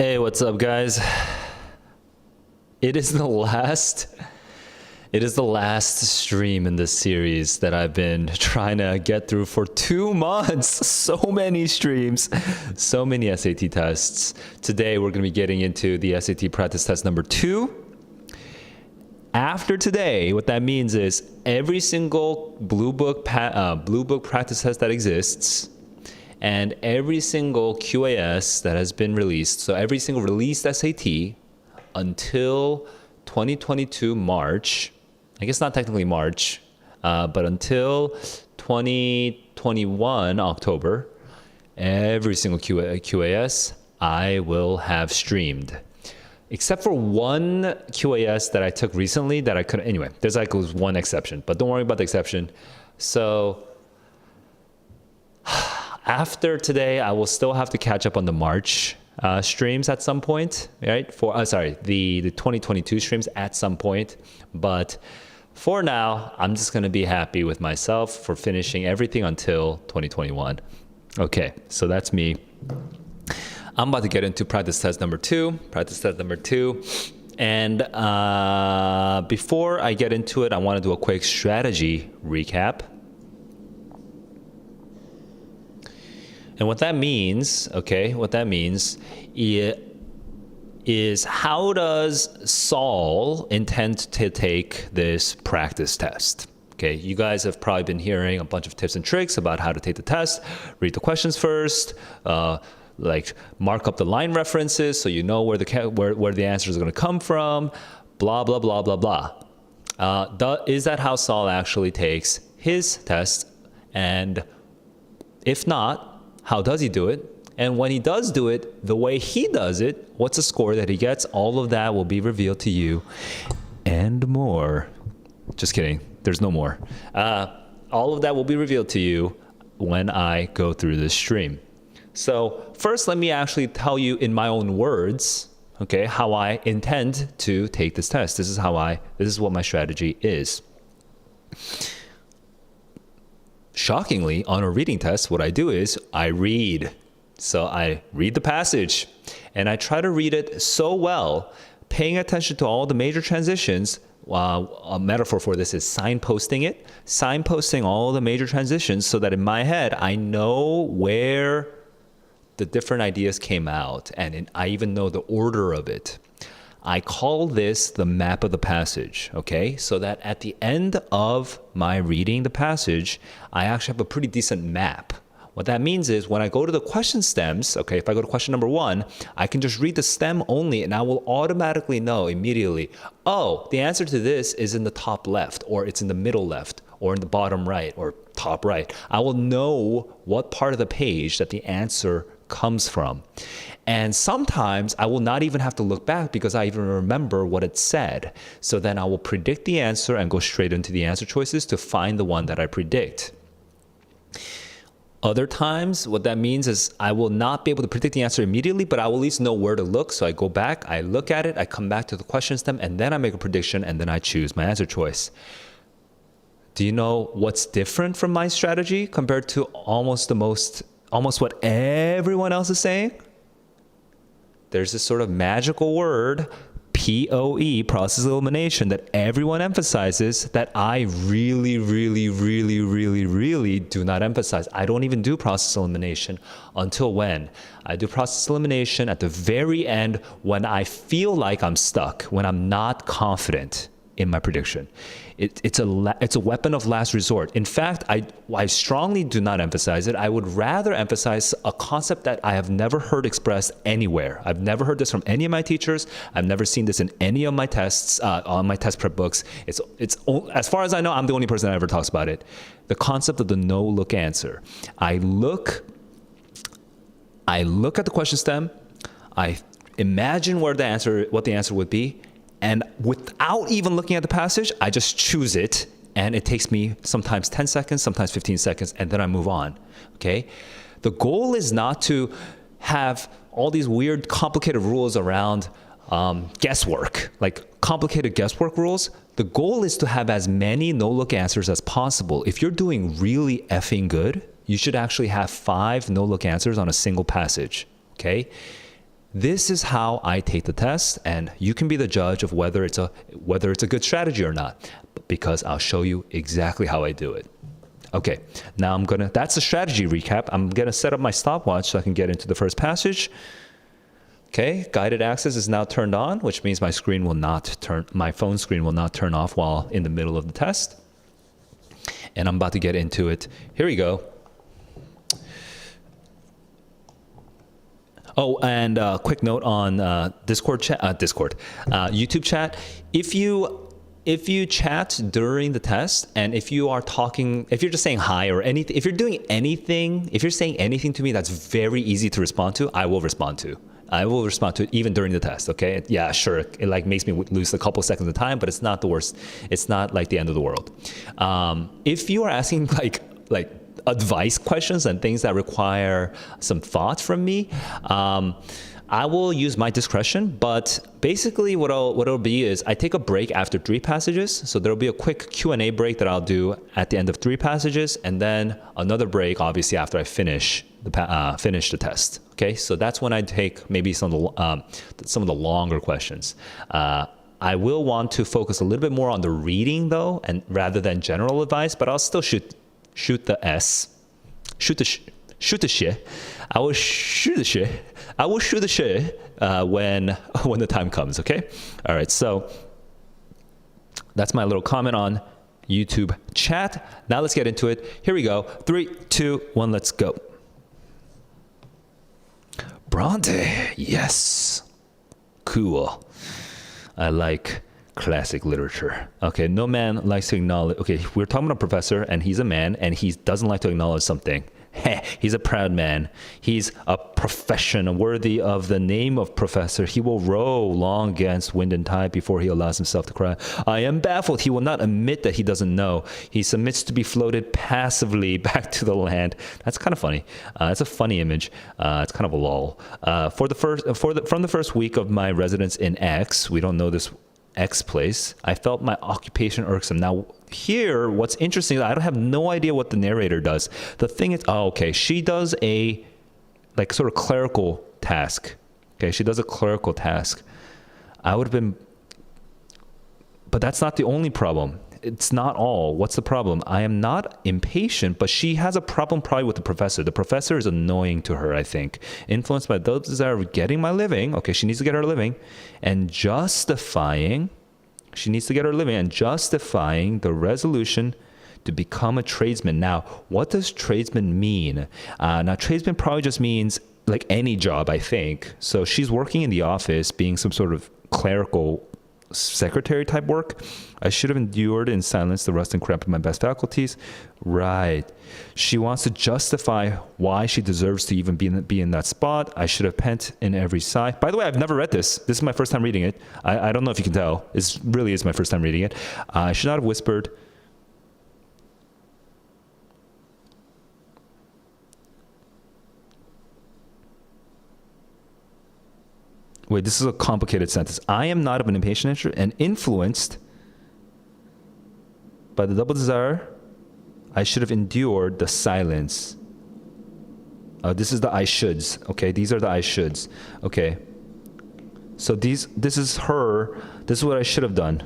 Hey, what's up, guys? It is the last it is the last stream in this series that I've been trying to get through for 2 months. So many streams, so many SAT tests. Today we're going to be getting into the SAT practice test number 2. After today, what that means is every single Blue Book practice test that exists and every single QAS that has been released, so every single released SAT until 2022 March, I guess not technically March, but until 2021 October, every single QAS I will have streamed. Except for one QAS that I took recently that I couldn't. Anyway, there's like one exception, but don't worry about the exception. So after today, I will still have to catch up on the March streams at some point, right? The 2022 streams at some point. But for now, I'm just going to be happy with myself for finishing everything until 2021. Okay, so that's me. I'm about to get into practice test number 2. And before I get into it, I want to do a quick strategy recap. And what that means is how does Saul intend to take this practice test? Okay, you guys have probably been hearing a bunch of tips and tricks about how to take the test. Read the questions first, like mark up the line references so you know where the answers are going to come from, blah, blah, blah, blah, blah. Is that how Saul actually takes his test? And if not, how does he do it? And when he does do it, the way he does it, what's the score that he gets? All of that will be revealed to you and more. Just kidding. There's no more. All of that will be revealed to you when I go through this stream. So first, let me actually tell you in my own words, okay, how I intend to take this test. This is what my strategy is. Shockingly, on a reading test, what I do is I read. So I read the passage and I try to read it so well, paying attention to all the major transitions. A metaphor for this is signposting all the major transitions so that in my head, I know where the different ideas came out and I even know the order of it. I call this the map of the passage, okay? So that at the end of my reading the passage, I actually have a pretty decent map. What that means is when I go to the question stems, okay, if I go to question number 1, I can just read the stem only and I will automatically know immediately, oh, the answer to this is in the top left, or it's in the middle left, or in the bottom right, or top right. I will know what part of the page that the answer comes from. And sometimes I will not even have to look back because I even remember what it said. So then I will predict the answer and go straight into the answer choices to find the one that I predict. Other times, what that means is I will not be able to predict the answer immediately, but I will at least know where to look. So I go back, I look at it, I come back to the question stem, and then I make a prediction, and then I choose my answer choice. Do you know what's different from my strategy compared to almost what everyone else is saying? There's this sort of magical word, POE, process elimination, that everyone emphasizes that I really, really, really, really, really do not emphasize. I don't even do process elimination until when? I do process elimination at the very end when I feel like I'm stuck, when I'm not confident in my prediction. It's a weapon of last resort. In fact, I strongly do not emphasize it. I would rather emphasize a concept that I have never heard expressed anywhere. I've never heard this from any of my teachers. I've never seen this in any of my tests, on my test prep books. It's as far as I know, I'm the only person that ever talks about it. The concept of the no-look answer. I look at the question stem. I imagine what the answer would be. And without even looking at the passage, I just choose it. And it takes me sometimes 10 seconds, sometimes 15 seconds, and then I move on, okay? The goal is not to have all these weird, complicated rules around guesswork, like complicated guesswork rules. The goal is to have as many no-look answers as possible. If you're doing really effing good, you should actually have 5 no-look answers on a single passage, okay? This is how I take the test, and you can be the judge of whether it's a good strategy or not, because I'll show you exactly how I do it. Okay, now that's the strategy recap. I'm gonna set up my stopwatch so I can get into the first passage. Okay, guided access is now turned on, which means my phone screen will not turn off while in the middle of the test. And I'm about to get into it. Here we go. Oh, and quick note on YouTube chat. If you chat during the test, and if you're just saying hi or anything, if you're saying anything to me that's very easy to respond to, I will respond to it even during the test. Okay, yeah, sure, it like makes me lose a couple seconds of time, but it's not the worst. It's not like the end of the world. If you are asking like advice questions and things that require some thought from me, I will use my discretion. But basically what it'll be is I take a break after 3 passages. So there'll be a quick Q&A break that I'll do at the end of 3 passages, and then another break obviously after I finish the test. Okay, so that's when I take maybe some of the longer questions. I will want to focus a little bit more on the reading though, and rather than general advice, but I'll still shoot the shit. I will shoot the shit when the time comes. Okay. All right. So that's my little comment on YouTube chat. Now let's get into it. Here we go. 3, 2, 1. Let's go. Bronte. Yes. Cool. I like classic literature. Okay, no man likes to acknowledge. Okay, we're talking about a professor, and he's a man, and he doesn't like to acknowledge something. He's a proud man. He's a profession worthy of the name of professor. He will row long against wind and tide before he allows himself to cry, I am baffled. He will not admit that he doesn't know. He submits to be floated passively back to the land. That's kind of funny. It's a funny image. It's kind of a lull. From the first week of my residence in X, we don't know this X place, I felt my occupation irksome. Now here, what's interesting, I don't have no idea what the narrator does. The thing is, she does a like sort of clerical task. Okay, she does a clerical task. I would have been, but that's not the only problem. It's not all. What's the problem? I am not impatient, but she has a problem probably with the professor. The professor is annoying to her, I think. Influenced by the desire of getting my living. Okay, she needs to get her living. And justifying the resolution to become a tradesman. Now, what does tradesman mean? Now, tradesman probably just means like any job, I think. So she's working in the office, being some sort of clerical secretary type work. I should have endured in silence the rust and cramp of my best faculties. Right. She wants to justify why she deserves to even be in that spot. I should have pent in every sigh. By the way, I've never read this. This is my first time reading it. I don't know if you can tell. It really is my first time reading it. I should not have whispered. Wait, this is a complicated sentence. I am not of an impatient nature and influenced by the double desire. I should have endured the silence. This is the I shoulds. Okay, these are the I shoulds. Okay. So this is her. This is what I should have done.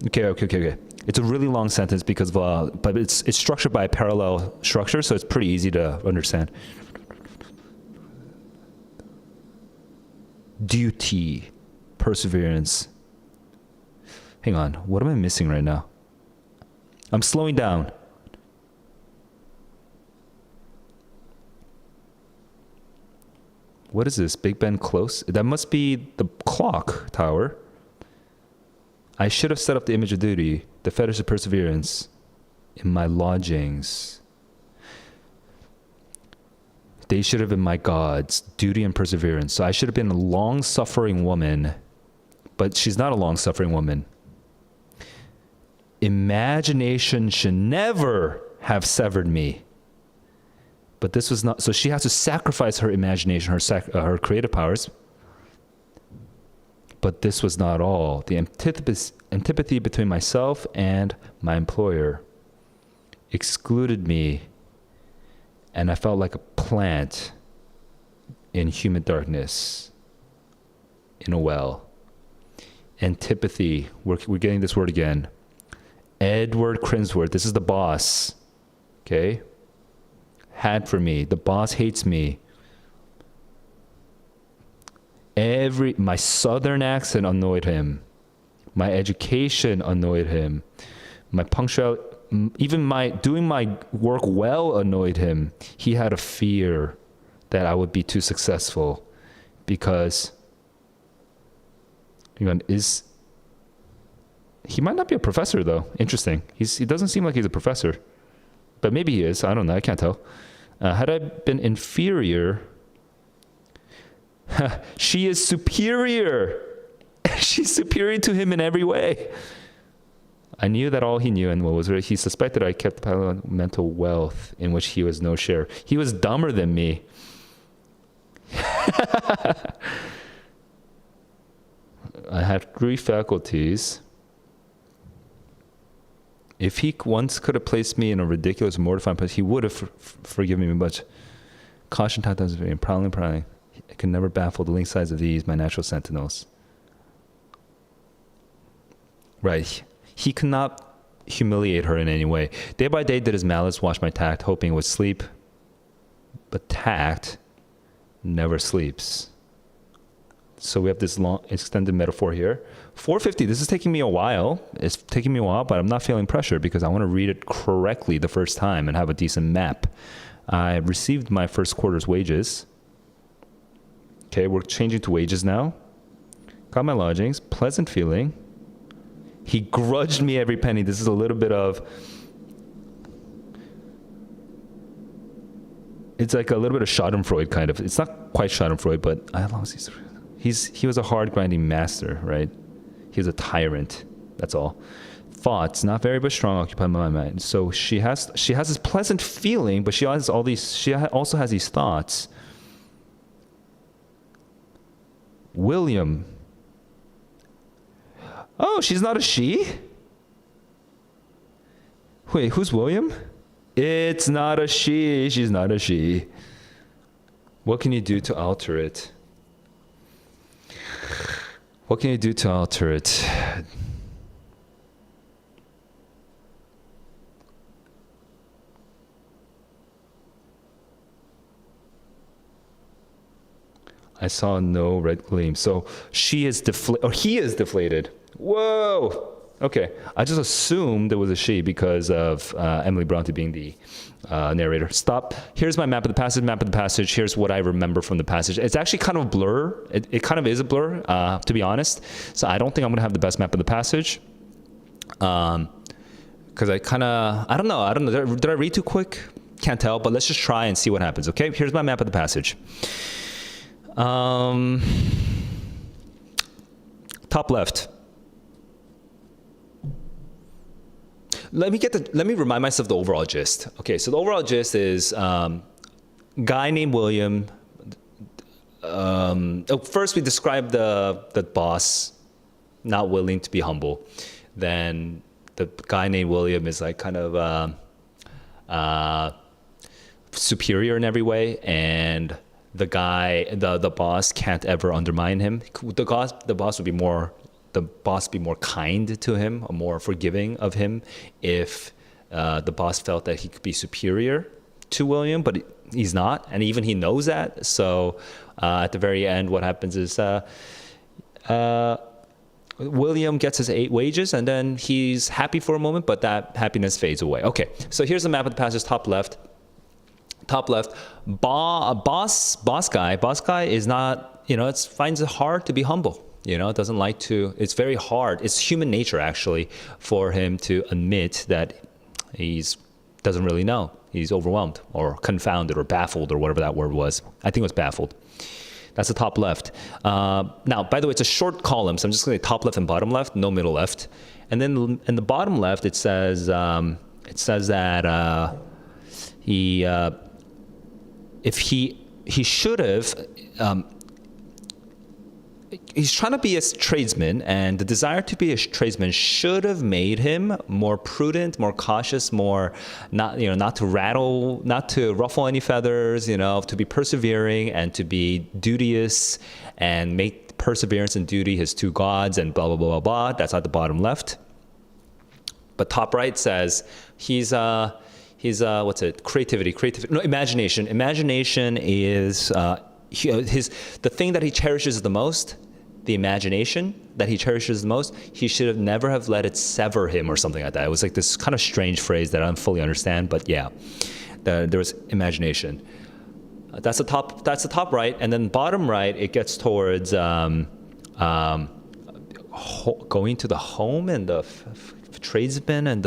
Okay. It's a really long sentence because but it's structured by a parallel structure, so it's pretty easy to understand. Duty, perseverance. Hang on, what am I missing right now? I'm slowing down. What is this? Big Ben close? That must be the clock tower. I should have set up the image of duty, the fetish of perseverance, in my lodgings. They should have been my gods, duty and perseverance. So I should have been a long-suffering woman, but she's not a long-suffering woman. Imagination should never have severed me. But this was not, so she has to sacrifice her imagination, her creative powers. But this was not all. The antipathy between myself and my employer excluded me, and I felt like a plant in humid darkness. in a well. Antipathy. We're getting this word again. Edward Crimsworth. This is the boss. Okay? Had for me. The boss hates me. My southern accent annoyed him. My education annoyed him. My punctuality, even my doing my work well annoyed him. He had a fear that I would be too successful because he might not be a professor though. Interesting. He doesn't seem like he's a professor, but maybe he is. I don't know. I can't tell. Had I been inferior, she is superior. She's superior to him in every way. I knew that all he knew and what was right. He suspected I kept mental wealth in which he was no share. He was dumber than me. I had 3 faculties. If he once could have placed me in a ridiculous, mortifying place, he would have forgiven me. But caution taught us very prowling. I could never baffle the link sides of these, my natural sentinels. Right. He could not humiliate her in any way. Day by day did his malice watch my tact, hoping it would sleep. But tact never sleeps. So we have this long extended metaphor here. 450, this is taking me a while. It's taking me a while, but I'm not feeling pressure because I want to read it correctly the first time and have a decent map. I received my first quarter's wages. Okay, we're changing to wages now. Got my lodgings, pleasant feeling. He grudged me every penny. This is a little bit of, it's like a little bit of Schadenfreude kind of. It's not quite Schadenfreude, but he was a hard grinding master, right? He was a tyrant. That's all. Thoughts, not very but strong, occupy my mind. So she has this pleasant feeling, but she also has these thoughts. William. Oh, she's not a she? Wait, who's William? It's not a she. She's not a she. What can you do to alter it? What can you do to alter it? I saw no red gleam. So she is deflated, or he is deflated. Whoa. Okay. I just assumed it was a she because of Emily Bronte being the narrator. Stop. Here's my map of the passage. Here's what I remember from the passage. It's actually kind of a blur. It kind of is a blur, to be honest. So I don't think I'm going to have the best map of the passage. Because I don't know. Did I read too quick? Can't tell, but let's just try and see what happens. Okay. Here's my map of the passage. Top left. Let me remind myself the overall gist. Okay, so the overall gist is guy named William. First, we described the boss not willing to be humble. Then the guy named William is like kind of superior in every way, and the boss can't ever undermine him. The boss would be more kind to him, or more forgiving of him if the boss felt that he could be superior to William, but he's not, and even he knows that. So at the very end, what happens is William gets his 8 wages, and then he's happy for a moment, but that happiness fades away. Okay, so here's the map of the passage, top left. Boss guy is not, finds it hard to be humble. Doesn't like to, it's very hard. It's human nature, actually, for him to admit that doesn't really know. He's overwhelmed or confounded or baffled or whatever that word was. I think it was baffled. That's the top left. Now, by the way, it's a short column, so I'm just going to top left and bottom left, no middle left. And then in the bottom left, it says that he should have. He's trying to be a tradesman, and the desire to be a tradesman should have made him more prudent, more cautious, more not to ruffle any feathers, to be persevering and to be duteous and perseverance and duty, his two gods, and blah, blah, blah, blah, blah. That's at the bottom left. But top right says he's what's it? Creativity. No, imagination. Imagination is the thing that he cherishes the most. The imagination that he cherishes the most, he should have never have let it sever him or something like that. It was like this kind of strange phrase that I don't fully understand, but yeah, there was imagination. That's the top right, and then bottom right, it gets towards going to the home and the tradesman and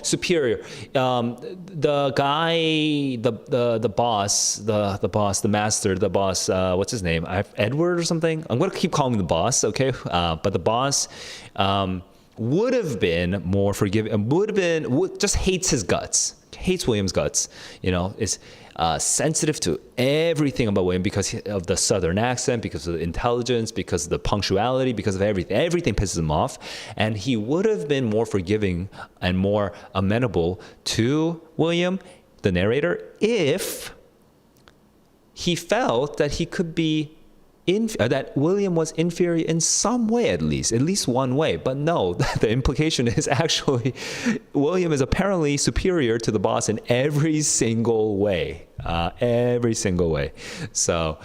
superior. The guy, the boss, the master, the boss. What's his name? Edward or something. I'm gonna keep calling him the boss, okay? But the boss would have been more forgiving. Just hates his guts. Hates William's guts. Is sensitive to everything about William because of the southern accent, because of the intelligence, because of the punctuality, because of everything. Everything pisses him off. And he would have been more forgiving and more amenable to William, the narrator, if he felt that he could be that William was inferior in some way, at least one way. But no, the implication is actually William is apparently superior to the boss in every single way. So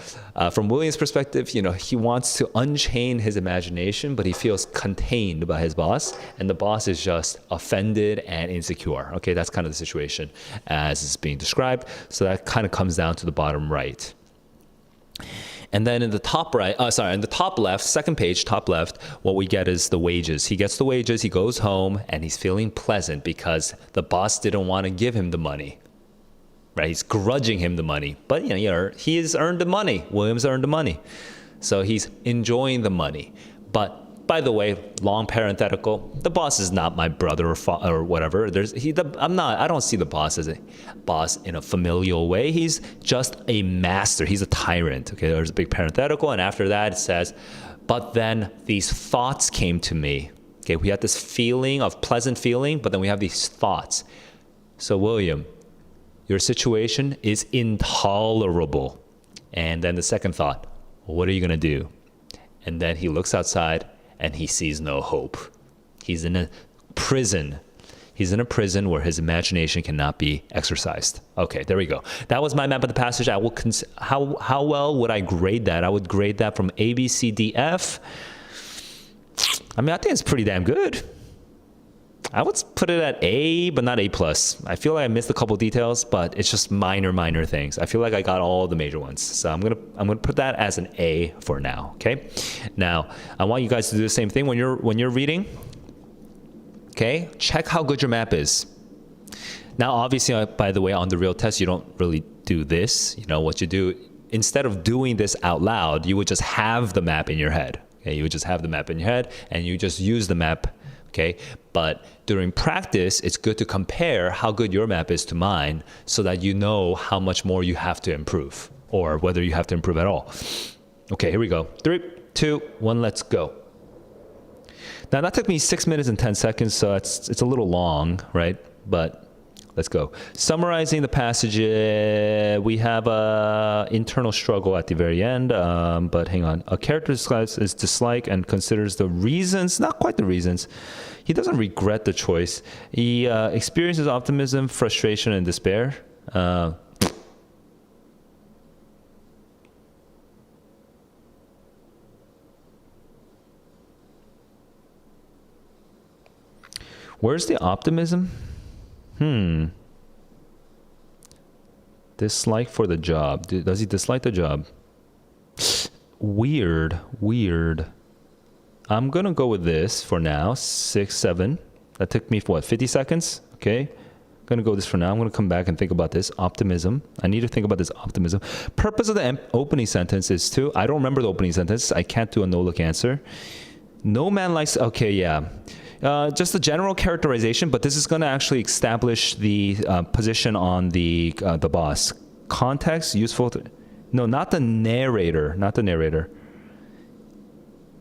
from William's perspective, he wants to unchain his imagination, but he feels contained by his boss, and the boss is just offended and insecure. Okay, that's kind of the situation as it's being described. So that kind of comes down to the bottom right. And then in the top in the top left, second page, top left, what we get is the wages. He gets the wages, he goes home, and he's feeling pleasant because the boss didn't want to give him the money. Right? He's grudging him the money. But he has earned the money. William's earned the money. So he's enjoying the money. But by the way, long parenthetical, the boss is not my brother or whatever. I don't see the boss as a boss in a familial way. He's just a master. He's a tyrant. Okay, there's a big parenthetical, and after that it says, but then these thoughts came to me. Okay, we had this pleasant feeling, but then we have these thoughts. So William, your situation is intolerable. And then the second thought, what are you gonna do? And then he looks outside and he sees no hope. He's in a prison. He's in a prison where his imagination cannot be exercised. Okay, there we go. That was my map of the passage. I will how well would I grade that? I would grade that from A, B, C, D, F. I think it's pretty damn good. I would put it at A, but not A+. I feel like I missed a couple details, but it's just minor things. I feel like I got all the major ones. So I'm gonna put that as an A for now. Okay. Now I want you guys to do the same thing when you're reading. Okay. Check how good your map is. Now, obviously, by the way, on the real test, you don't really do this. What you do instead of doing this out loud, you would just have the map in your head. Okay. You would just have the map in your head, and you just use the map. Okay, but during practice, it's good to compare how good your map is to mine so that you know how much more you have to improve or whether you have to improve at all. Okay, here we go. 3, 2, 1, let's go. Now that took me 6 minutes and 10 seconds, so it's a little long, right? But let's go. Summarizing the passage, we have an internal struggle at the very end, but hang on. A character describes his dislike and considers the reasons, not quite the reasons. He doesn't regret the choice. He experiences optimism, frustration, and despair. Where's the optimism? Dislike for the job. Does he dislike the job? Weird. I'm gonna go with this for now. 6, 7. That took me, 50 seconds? Okay. I'm gonna go with this for now. I'm gonna come back and think about this. Optimism. I need to think about this optimism. Purpose of the opening sentence is to, I don't remember the opening sentence. I can't do a no-look answer. No man likes, okay, yeah. Just a general characterization, but this is going to actually establish the position on the boss. Context, useful. No, not the narrator.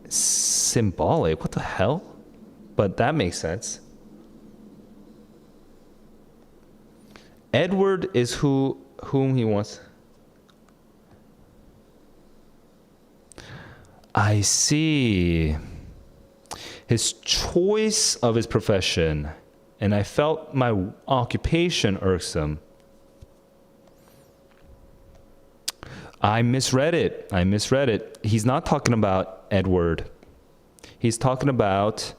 Symbolic. What the hell? But that makes sense. Edward is whom he wants. I see. His choice of his profession, and I felt my occupation irksome. I misread it. He's not talking about Edward. He's talking about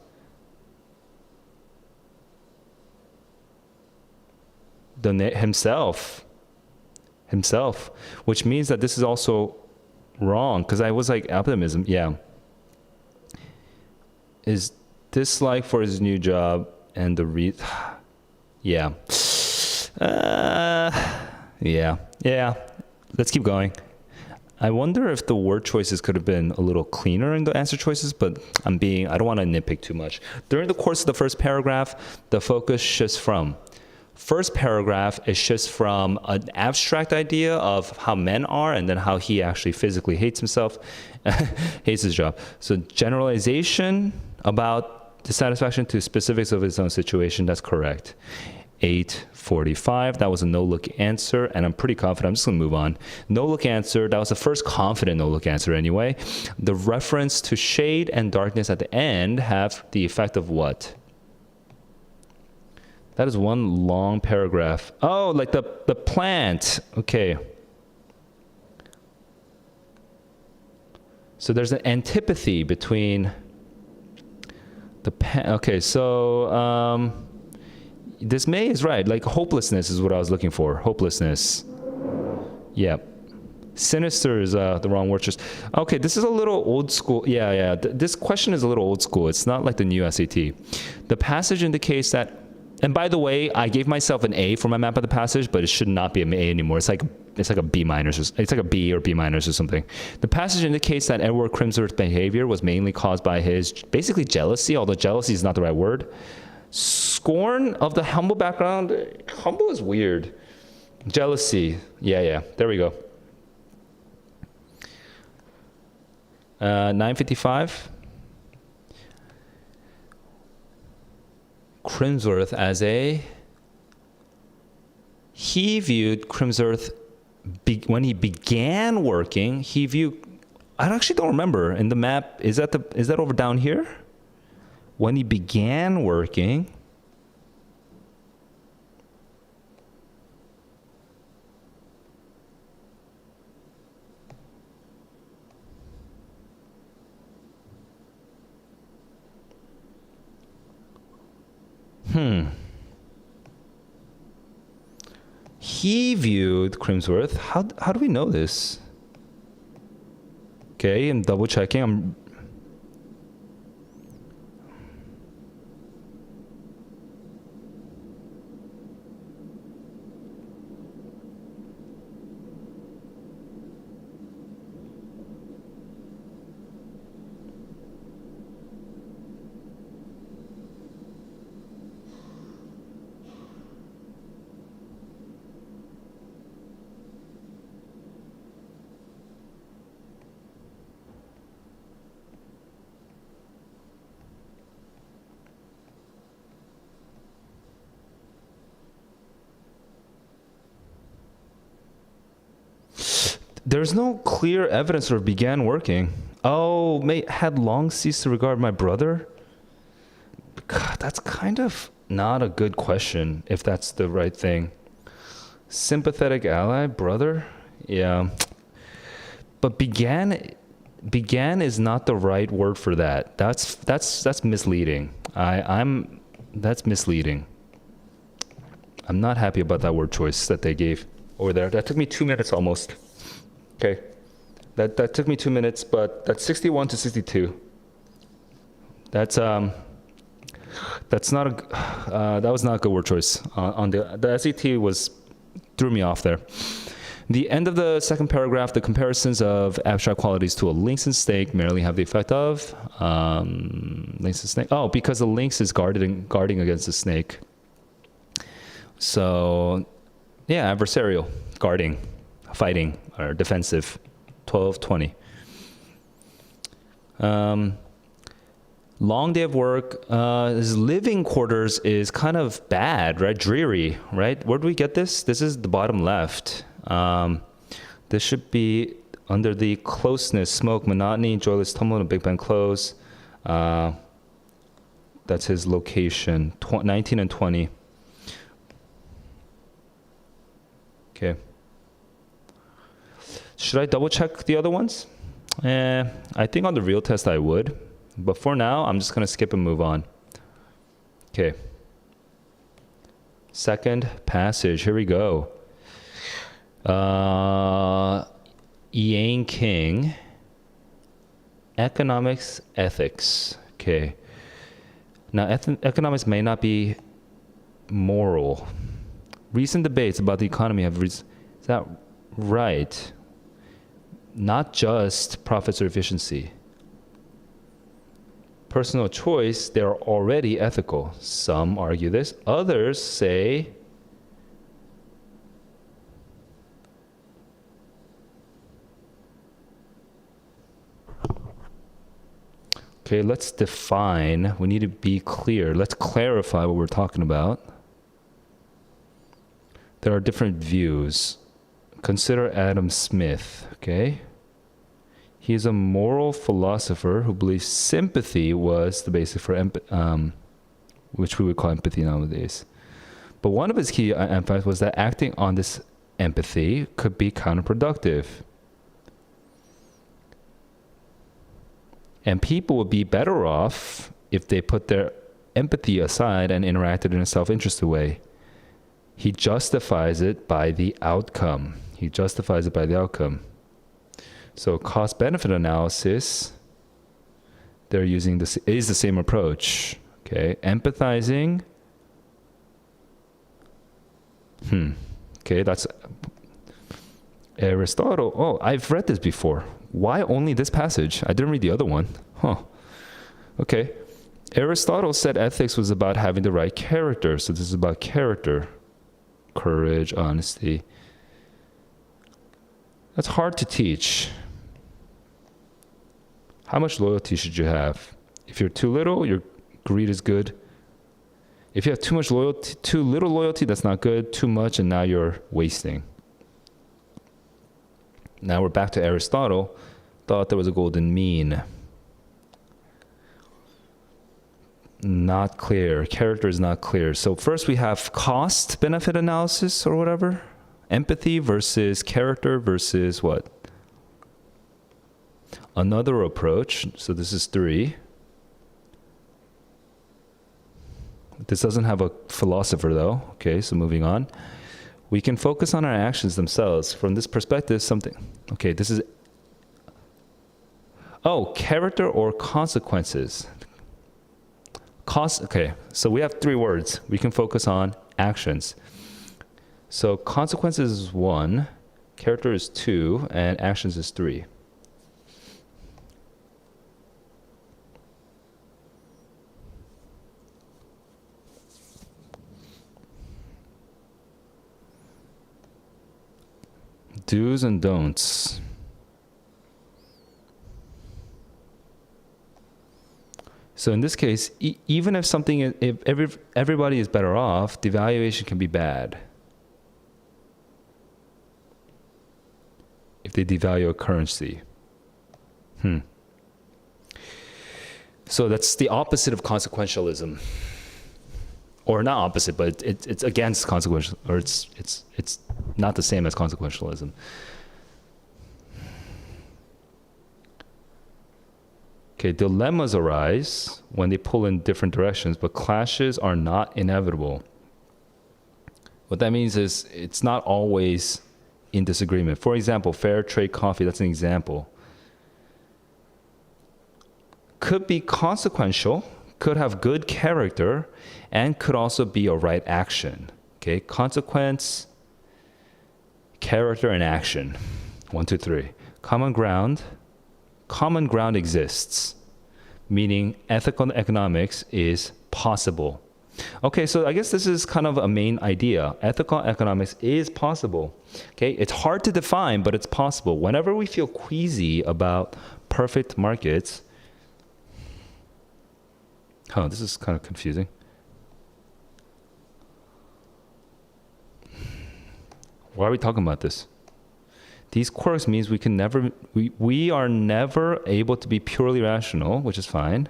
himself, which means that this is also wrong, because I was like, optimism, yeah. Is dislike for his new job and the yeah. Yeah. Let's keep going. I wonder if the word choices could have been a little cleaner in the answer choices, but I don't want to nitpick too much. During the course of the first paragraph, the focus shifts from first paragraph, it shifts from an abstract idea of how men are and then how he actually physically hates himself, hates his job. So generalization about dissatisfaction to specifics of his own situation, that's correct. 8:45, that was a no-look answer, and I'm pretty confident. I'm just gonna move on. No-look answer, that was the first confident no-look answer anyway. The reference to shade and darkness at the end have the effect of what? That is one long paragraph. Oh, like the plant. Okay. So there's an antipathy between okay, so dismay is right. Like hopelessness is what I was looking for. Hopelessness. Yeah. Sinister is the wrong word. Just okay. This is a little old school. Yeah. This question is a little old school. It's not like the new SAT. The passage indicates that. And by the way, I gave myself an A for my map of the passage, but it should not be an A anymore. It's like a B minus. It's like a B or B minus or something. The passage indicates that Edward Crimsworth's behavior was mainly caused by his basically jealousy, although jealousy is not the right word. Scorn of the humble background. Humble is weird. Jealousy. Yeah. There we go. 9:55. Crimsworth as he viewed Crimsworth when he began working. He viewed. I actually don't remember in the map. Is that over down here? When he began working. He viewed Crimsworth. How do we know this? Okay, I'm double checking. There's no clear evidence or began working. Oh, had long ceased to regard my brother? God, that's kind of not a good question, if that's the right thing. Sympathetic ally, brother? Yeah. But began is not the right word for that. That's misleading. That's misleading. I'm not happy about that word choice that they gave over there. That took me 2 minutes almost. Okay, that took me 2 minutes, but that's 61 to 62. That's not that was not a good word choice. On the SAT threw me off there. The end of the second paragraph, the comparisons of abstract qualities to a lynx and snake merely have the effect of lynx and snake. Oh, because the lynx is guarding against the snake. So, yeah, adversarial, guarding, fighting, or defensive. 12:20. Long day of work. His living quarters is kind of bad, right? Dreary, right? Where do we get this? This is the bottom left. This should be Under the closeness, smoke, monotony, joyless tumult, and Big Bang close. That's his location. 19 and 20. Okay. Should I double check the other ones? I think on the real test I would. But for now, I'm just going to skip and move on. Okay. Second passage. Here we go. Yang King. Economics, ethics. Okay. Now, economics may not be moral. Recent debates about the economy have... is that right? Not just profits or efficiency. Personal choice, they're already ethical. Some argue this. Others say okay, let's define. We need to be clear. Let's clarify what we're talking about. There are different views. Consider Adam Smith, okay? He is a moral philosopher who believes sympathy was the basis for which we would call empathy nowadays. But one of his key emphases was that acting on this empathy could be counterproductive. And people would be better off if they put their empathy aside and interacted in a self-interested way. He justifies it by the outcome. He justifies it by the outcome. So cost-benefit analysis, they're using this is the same approach. Okay, empathizing. Okay, that's Aristotle. Oh, I've read this before. Why only this passage? I didn't read the other one. Huh. Okay. Aristotle said ethics was about having the right character. So this is about character. Courage, honesty. That's hard to teach. How much loyalty should you have? If you're too little, your greed is good. If you have too much loyalty, too little loyalty, that's not good. Too much, and now you're wasting. Now we're back to Aristotle. Thought there was a golden mean. Not clear. Character is not clear. So first we have cost-benefit analysis or whatever. Empathy versus character versus what? Another approach. So this is 3. This doesn't have a philosopher though. Okay, so moving on. We can focus on our actions themselves. From this perspective, something. Okay, this is... Oh, character or consequences. Okay, so we have 3 words. We can focus on actions. So consequences is 1, character is 2, and actions is 3. Do's and don'ts. So in this case, even if something, if everybody is better off, devaluation can be bad. If they devalue a currency. So that's the opposite of consequentialism. Or not opposite, but it's against consequential, or it's not the same as consequentialism. Okay, dilemmas arise when they pull in different directions, but clashes are not inevitable. What that means is it's not always in disagreement. For example, fair trade coffee, that's an example. Could be consequential, could have good character, and could also be a right action. Okay, consequence, character, and action. 1, 2, 3. Common ground. Common ground exists, meaning ethical economics is possible. Okay, so I guess this is kind of a main idea. Ethical economics is possible. Okay, it's hard to define, but it's possible. Whenever we feel queasy about perfect markets, this is kind of confusing. Why are we talking about this? These quirks means we are never able to be purely rational, which is fine.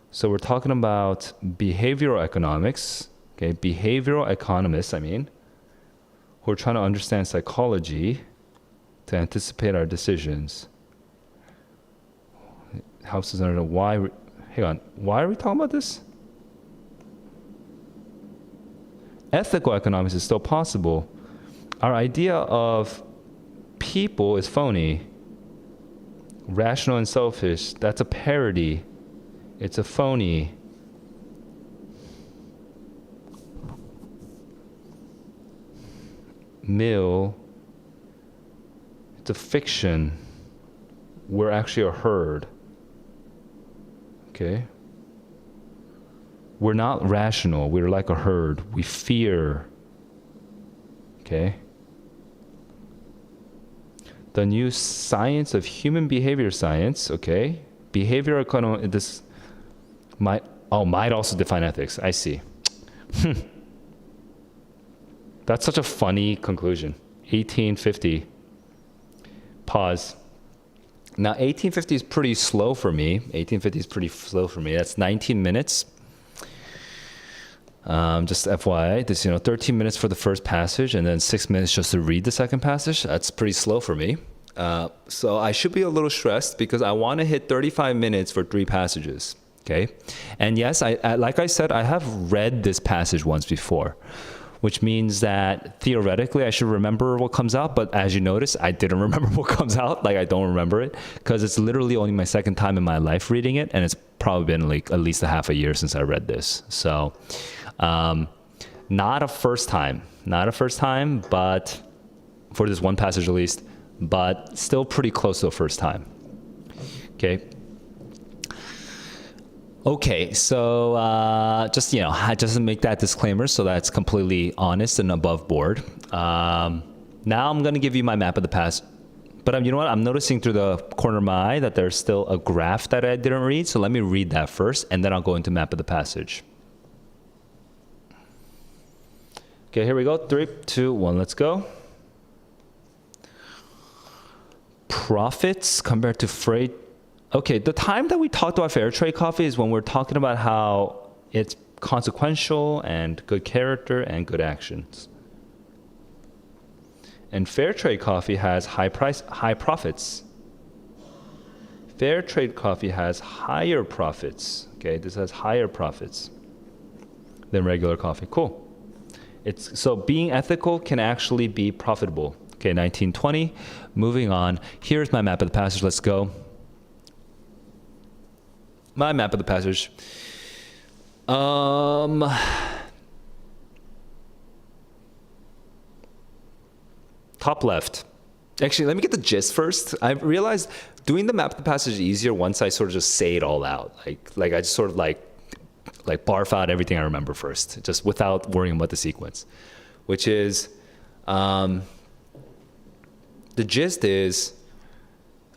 So we're talking about behavioral economics, okay? Behavioral economists, who are trying to understand psychology to anticipate our decisions. Helps us understand why. Hang on, why are we talking about this? Ethical economics is still possible. Our idea of people is phony. Rational and selfish, that's a parody. It's a phony. Mill, it's a fiction. We're actually a herd. Okay? We're not rational. We're like a herd. We fear. Okay? The new science of human behavior science, okay? Behavior economy, this might also define ethics. I see. That's such a funny conclusion. 1850. Pause. Now, 1850 is pretty slow for me. That's 19 minutes. Just FYI, this 13 minutes for the first passage and then 6 minutes just to read the second passage. That's pretty slow for me. So I should be a little stressed because I want to hit 35 minutes for 3 passages. Okay, and yes, I like I said, I have read this passage once before, which means that theoretically I should remember what comes out. But as you notice, I didn't remember what comes out. Like I don't remember it because it's literally only my second time in my life reading it, and it's probably been like at least a half a year since I read this. So. Not a first time, but for this one passage at least, but still pretty close to a first time. Okay, so just to make that disclaimer so that's completely honest and above board. Now I'm going to give you my map of the past. But you know what? I'm noticing through the corner of my eye that there's still a graph that I didn't read. So let me read that first, and then I'll go into map of the passage. Okay, here we go. 3, 2, 1, let's go. Profits compared to freight. Okay, the time that we talked about fair trade coffee is when we're talking about how it's consequential and good character and good actions. And fair trade coffee has high profits. Fair trade coffee has higher profits. Okay, this has higher profits than regular coffee. Cool. So being ethical can actually be profitable. Okay, 1920. Moving on. Here's my map of the passage. Let's go. My map of the passage. Top left. Actually, let me get the gist first. I realized doing the map of the passage is easier once I sort of just say it all out. Like I just sort of like barf out everything I remember first, just without worrying about the sequence, which is, the gist is,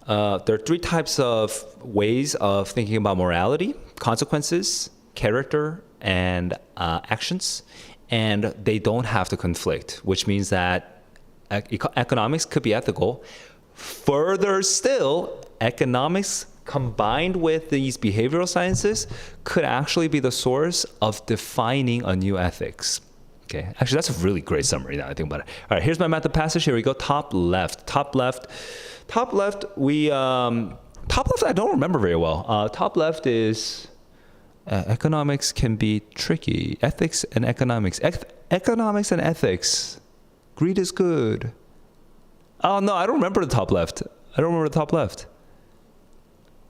there are 3 types of ways of thinking about morality: consequences, character, and actions. And they don't have to conflict, which means that economics could be ethical. Further still, economics combined with these behavioral sciences could actually be the source of defining a new ethics. Okay, actually that's a really great summary now I think about it. All right, here's my map of passage. Here we go. Top left. Top left I don't remember very well. Top left is economics can be tricky. Ethics and economics. Economics and ethics. Greed is good. Oh no, I don't remember the top left.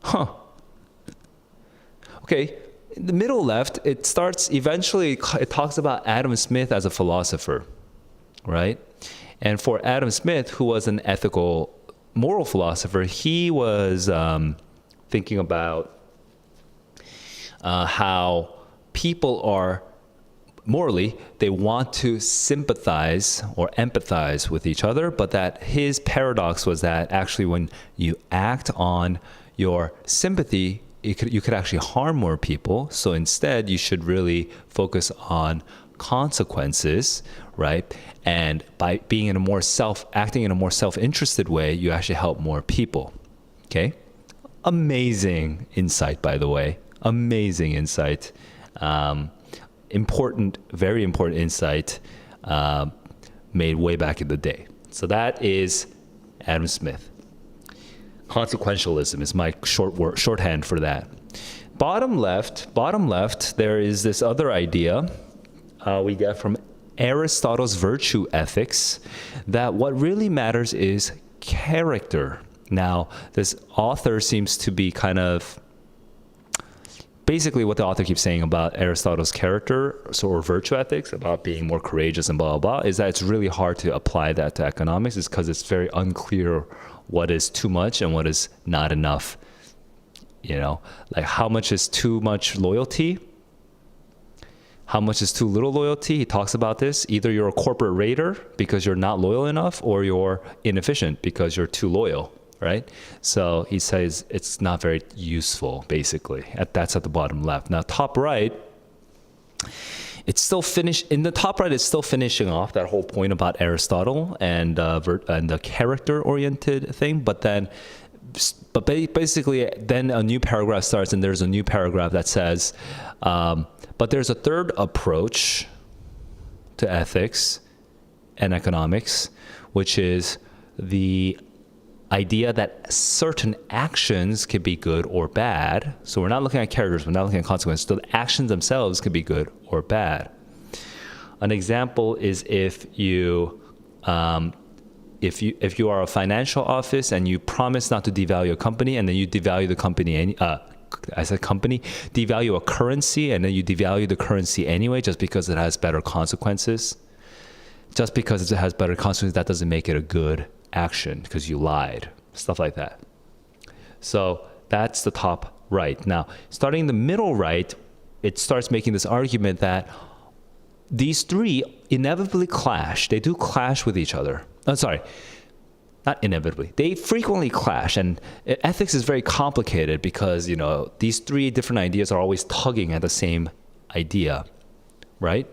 Huh. Okay, in the middle left, it talks about Adam Smith as a philosopher, right? And for Adam Smith, who was an ethical, moral philosopher, he was thinking about how people are, morally, they want to sympathize or empathize with each other, but that his paradox was that actually when you act on your sympathy, you could actually harm more people. So instead, you should really focus on consequences, right? And by being in a more acting in a more self-interested way, you actually help more people. Okay? Amazing insight, by the way. Amazing insight. Important, very important insight made way back in the day. So that is Adam Smith. Consequentialism is my shorthand for that. Bottom left, there is this other idea we get from Aristotle's virtue ethics, that what really matters is character. Now, this author seems to be kind of basically what the author keeps saying about Aristotle's character or virtue ethics, about being more courageous and blah, blah, blah, is that it's really hard to apply that to economics, is because it's very unclear what is too much and what is not enough. You know, like how much is too much loyalty? How much is too little loyalty? He talks about this. Either you're a corporate raider because you're not loyal enough, or you're inefficient because you're too loyal, right? So he says it's not very useful, basically. That's at the bottom left. Now, top right, it's still in the top right, it's still finishing off that whole point about Aristotle and the character-oriented thing, but basically, then a new paragraph starts, and there's a new paragraph that says, but there's a third approach to ethics and economics, which is the idea that certain actions can be good or bad. So we're not looking at characters, we're not looking at consequences. So the actions themselves can be good or bad. An example is if you are a financial office and you promise not to devalue a company, and then you devalue the company, devalue a currency, and then you devalue the currency anyway just because it has better consequences. Just because it has better consequences, that doesn't make it a good action because you lied. Stuff like that. So that's the top right. Now, starting in the middle right, it starts making this argument that these three inevitably clash. They do clash with each other. Not inevitably. They frequently clash, and ethics is very complicated because, you know, these three different ideas are always tugging at the same idea, right?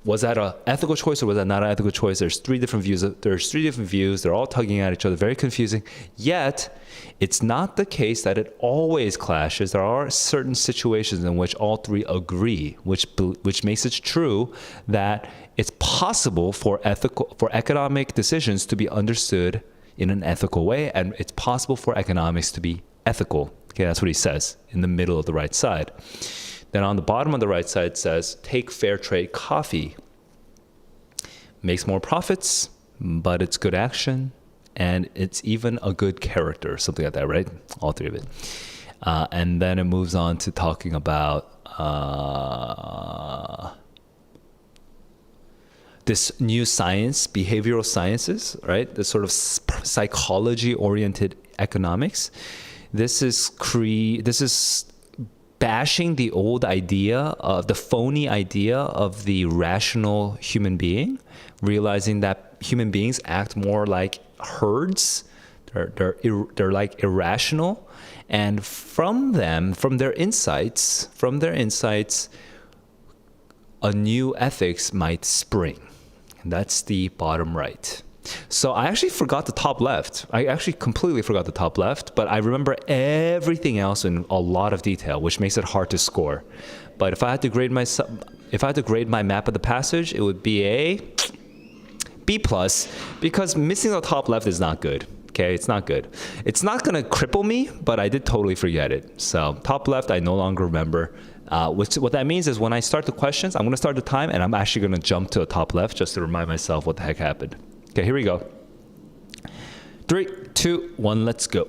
Was that an ethical choice or was that not an ethical choice? There's three different views. They're all tugging at each other, very confusing. Yet, it's not the case that it always clashes. There are certain situations in which all three agree, which makes it true that it's possible for economic decisions to be understood in an ethical way, and it's possible for economics to be ethical. Okay, that's what he says in the middle of the right side. Then on the bottom of the right side says, take fair trade coffee. Makes more profits, but it's good action, and it's even a good character, something like that, right? All three of it. And then it moves on to talking about this new science, behavioral sciences, right? This sort of psychology-oriented economics. This is bashing the old idea of the phony idea of the rational human being, realizing that human beings act more like herds. They're like irrational, and from their insights, a new ethics might spring. And that's the bottom right. So I actually forgot the top left. I actually completely forgot the top left, but I remember everything else in a lot of detail, which makes it hard to score. But if I had to grade my map of the passage, it would be a B+, because missing the top left is not good. Okay, it's not good. It's not gonna cripple me, but I did totally forget it. So top left, I no longer remember. What that means is when I start the questions, I'm gonna start the time, and I'm actually gonna jump to the top left just to remind myself what the heck happened. Okay, here we go. 3, 2, 1, let's go.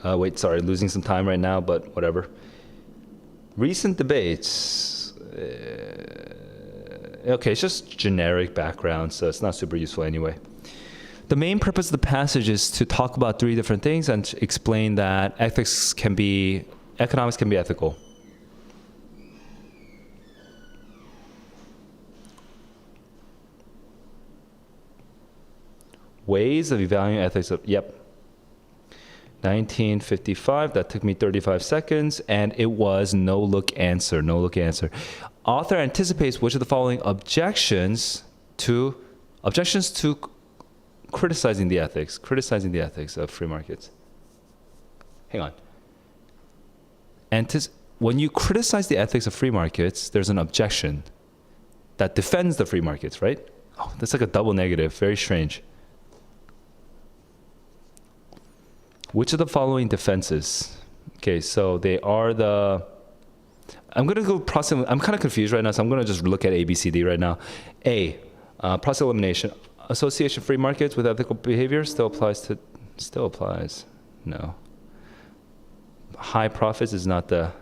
Wait, sorry, losing some time right now, but whatever. Recent debates. Okay, it's just generic background, so it's not super useful anyway. The main purpose of the passage is to talk about three different things and to explain that economics can be ethical. Ways of evaluating ethics. Yep. 1955. That took me 35 seconds, and it was no look answer. No look answer. Author anticipates which of the following objections to criticizing the ethics of free markets. Hang on. When you criticize the ethics of free markets, there's an objection that defends the free markets, right? Oh, that's like a double negative. Very strange. Which of the following defenses? Okay, so they are the... I'm going to go process... I'm kind of confused right now, so I'm going to just look at A, B, C, D right now. A, process elimination. Association of free markets with ethical behavior still applies. No. High profits is not the...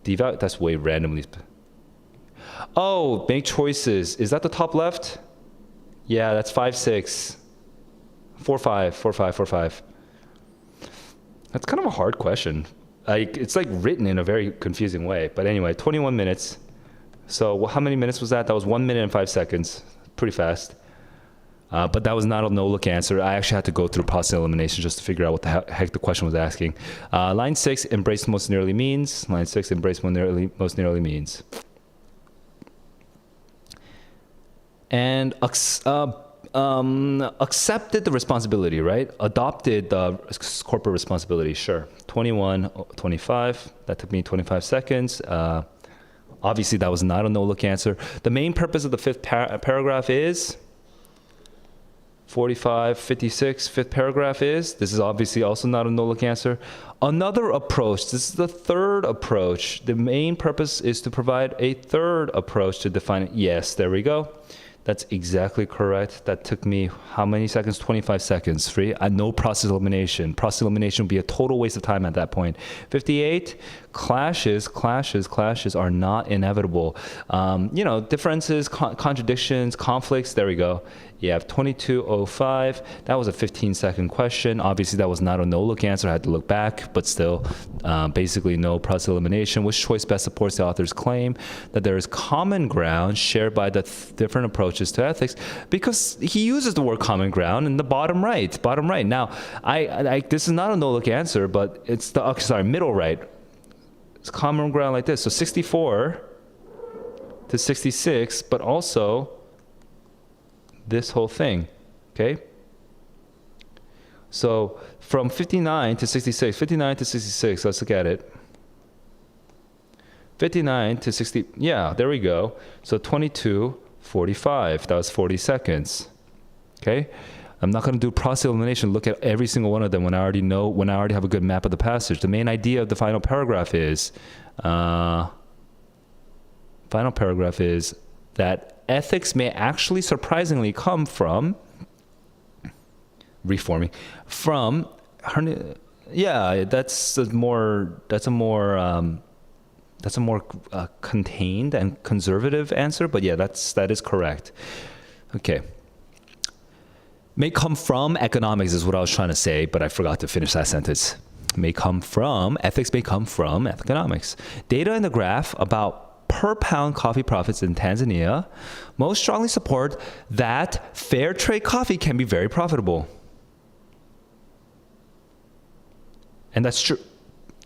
Devalue, that's way randomly... Oh, make choices. Is that the top left? Yeah, that's 5, 6. 4, 5, 4, 5, 4, 5. That's kind of a hard question. It's like written in a very confusing way. But anyway, 21 minutes. So how many minutes was that? That was 1 minute and 5 seconds. Pretty fast. But that was not a no-look answer. I actually had to go through process elimination just to figure out what the heck the question was asking. Line 6, embrace most nearly means. Line 6, embrace most nearly means. And accepted the responsibility, right? Adopted the corporate responsibility, sure. 21, 25, that took me 25 seconds. Obviously, that was not a no-look answer. The main purpose of the fifth paragraph is 45, 56, fifth paragraph is, this is obviously also not a no-look answer. Another approach, this is the third approach. The main purpose is to provide a third approach to define it. Yes, there we go. That's exactly correct. That took me how many seconds? 25 seconds. Free. No process elimination. Process elimination would be a total waste of time at that point. 58, clashes are not inevitable. Differences, contradictions, conflicts. There we go. You have 2205. That was a 15-second question. Obviously, that was not a no-look answer. I had to look back, but still, basically no process elimination. Which choice best supports the author's claim that there is common ground shared by the different approaches to ethics? Because he uses the word common ground in the bottom right. Now, this is not a no-look answer, but it's the middle right. It's common ground like this. So 64 to 66, but also this whole thing, okay? So from 59 to 66, let's look at it. 59 to 60, yeah, there we go. So 22, 45, that was 40 seconds, okay? I'm not gonna do process elimination, look at every single one of them when I already have a good map of the passage. The main idea of the final paragraph is, that ethics may actually surprisingly come from reforming. That's a more contained and conservative answer. But yeah, that is correct. Okay. May come from economics is what I was trying to say, but I forgot to finish that sentence. Ethics may come from economics. Data in the graph about per pound coffee profits in Tanzania most strongly support that fair trade coffee can be very profitable. And that's true.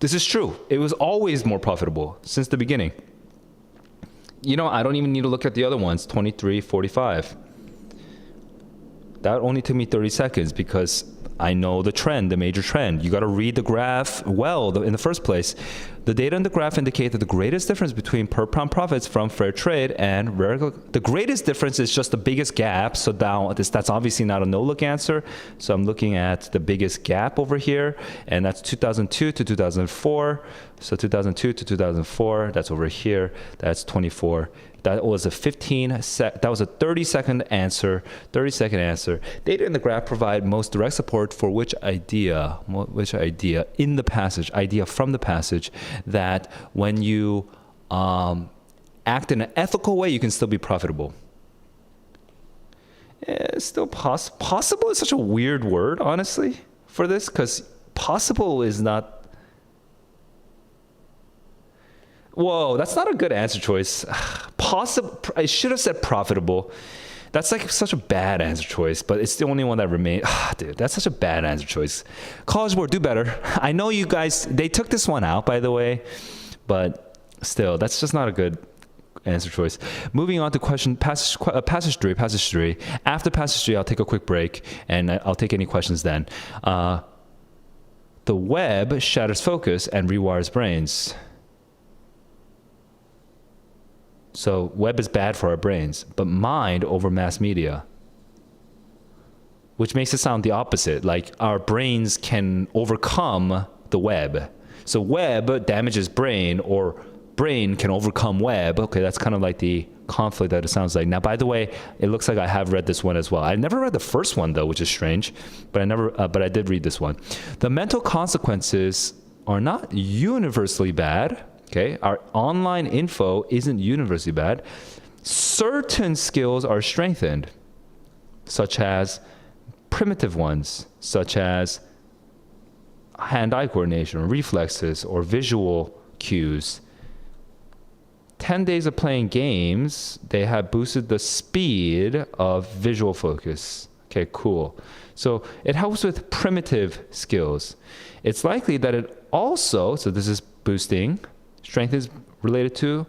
This is true. It was always more profitable since the beginning. I don't even need to look at the other ones, 23, 45. That only took me 30 seconds because I know the trend, the major trend. You got to read the graph well in the first place. The data in the graph indicate that the greatest difference between per pound profits from fair trade and the greatest difference is just the biggest gap. So now that's obviously not a no-look answer. So I'm looking at the biggest gap over here, and that's 2002 to 2004. So 2002 to 2004, that's over here. That's 24. That was a 30-second answer. Data in the graph provide most direct support for which idea in the passage, idea from the passage, that when you act in an ethical way, you can still be profitable. It's still possible is such a weird word, honestly, for this, because possible is not. Whoa, that's not a good answer choice. Possible. I should have said profitable. That's like such a bad answer choice, but it's the only one that remains. Dude, that's such a bad answer choice. College Board, do better. I know you guys, they took this one out, by the way, but still, that's just not a good answer choice. Moving on to passage three. After passage 3, I'll take a quick break, and I'll take any questions then. The web shatters focus and rewires brains. So web is bad for our brains, but mind over mass media, which makes it sound the opposite. Like our brains can overcome the web. So web damages brain, or brain can overcome web. Okay, that's kind of like the conflict that it sounds like. Now, by the way, it looks like I have read this one as well. I never read the first one though, which is strange, but I did read this one. The mental consequences are not universally bad. Okay, our online info isn't universally bad. Certain skills are strengthened, such as primitive ones, such as hand-eye coordination, or reflexes, or visual cues. 10 days of playing games, they have boosted the speed of visual focus. Okay, cool. So it helps with primitive skills. It's likely that it also, so this is boosting, strength is related to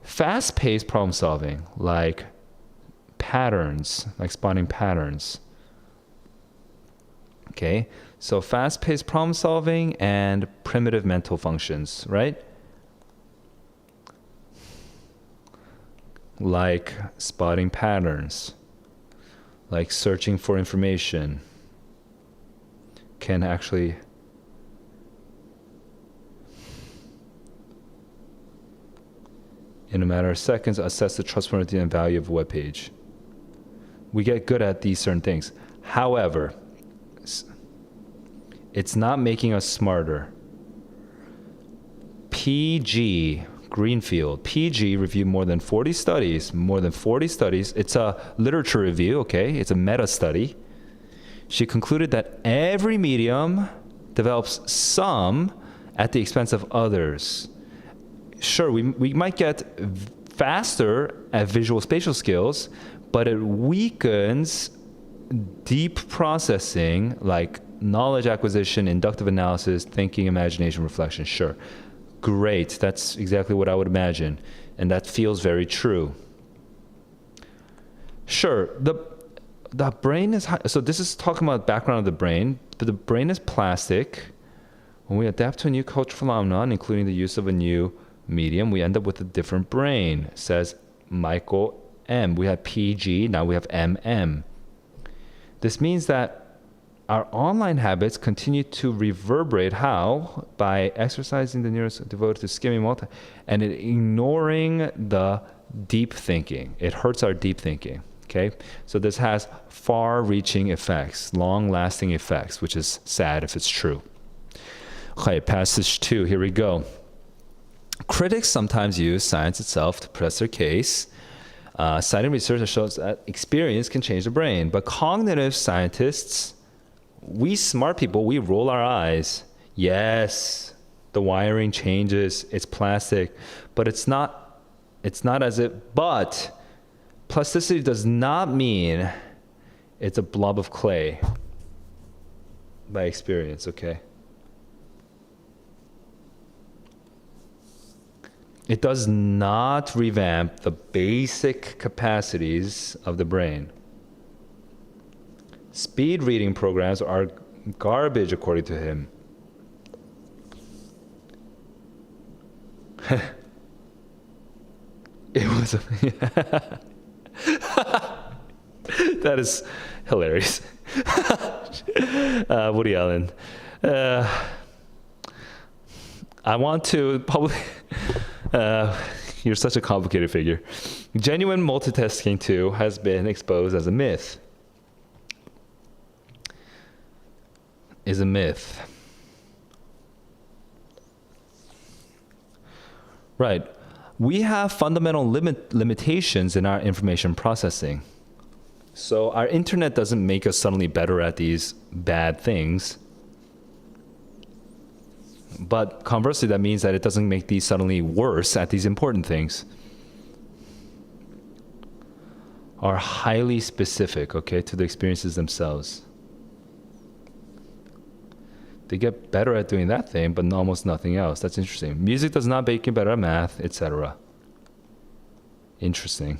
fast-paced problem solving, like patterns, like spotting patterns. Okay, so fast-paced problem solving and primitive mental functions, right? Like spotting patterns, like searching for information, can actually in a matter of seconds assess the trustworthiness and value of a web page. We get good at these certain things. However, it's not making us smarter. PG Greenfield, PG reviewed more than 40 studies. It's a literature review, okay? It's a meta study. She concluded that every medium develops some at the expense of others. Sure, we might get faster at visual spatial skills, but it weakens deep processing like knowledge acquisition, inductive analysis, thinking, imagination, reflection. Sure. Great. That's exactly what I would imagine. And that feels very true. Sure. The brain is, so this is talking about background of the brain, but the brain is plastic. When we adapt to a new cultural phenomenon, including the use of a new medium, we end up with a different brain, says Michael M. We have PG, now we have MM. This means that our online habits continue to reverberate. How? By exercising the neurons devoted to skimming multi and ignoring the deep thinking. It hurts our deep thinking. Okay? So this has far-reaching effects, long-lasting effects, which is sad if it's true. Okay, passage 2, here we go. Critics sometimes use science itself to press their case. Citing research that shows that experience can change the brain. But cognitive scientists, we smart people, we roll our eyes. Yes, the wiring changes, it's plastic, but it's not as if, but plasticity does not mean it's a blob of clay by experience, okay? It does not revamp the basic capacities of the brain. Speed reading programs are garbage, according to him. It was that is hilarious. Woody Allen. I want to probably. You're such a complicated figure. Genuine multitasking too has been exposed as a myth. Is a myth. Right. We have fundamental limitations in our information processing. So our internet doesn't make us suddenly better at these bad things. But conversely, that means that it doesn't make these suddenly worse at these important things. are highly specific, okay, to the experiences themselves. They get better at doing that thing, but almost nothing else. That's interesting. Music does not make you better at math, etc. Interesting.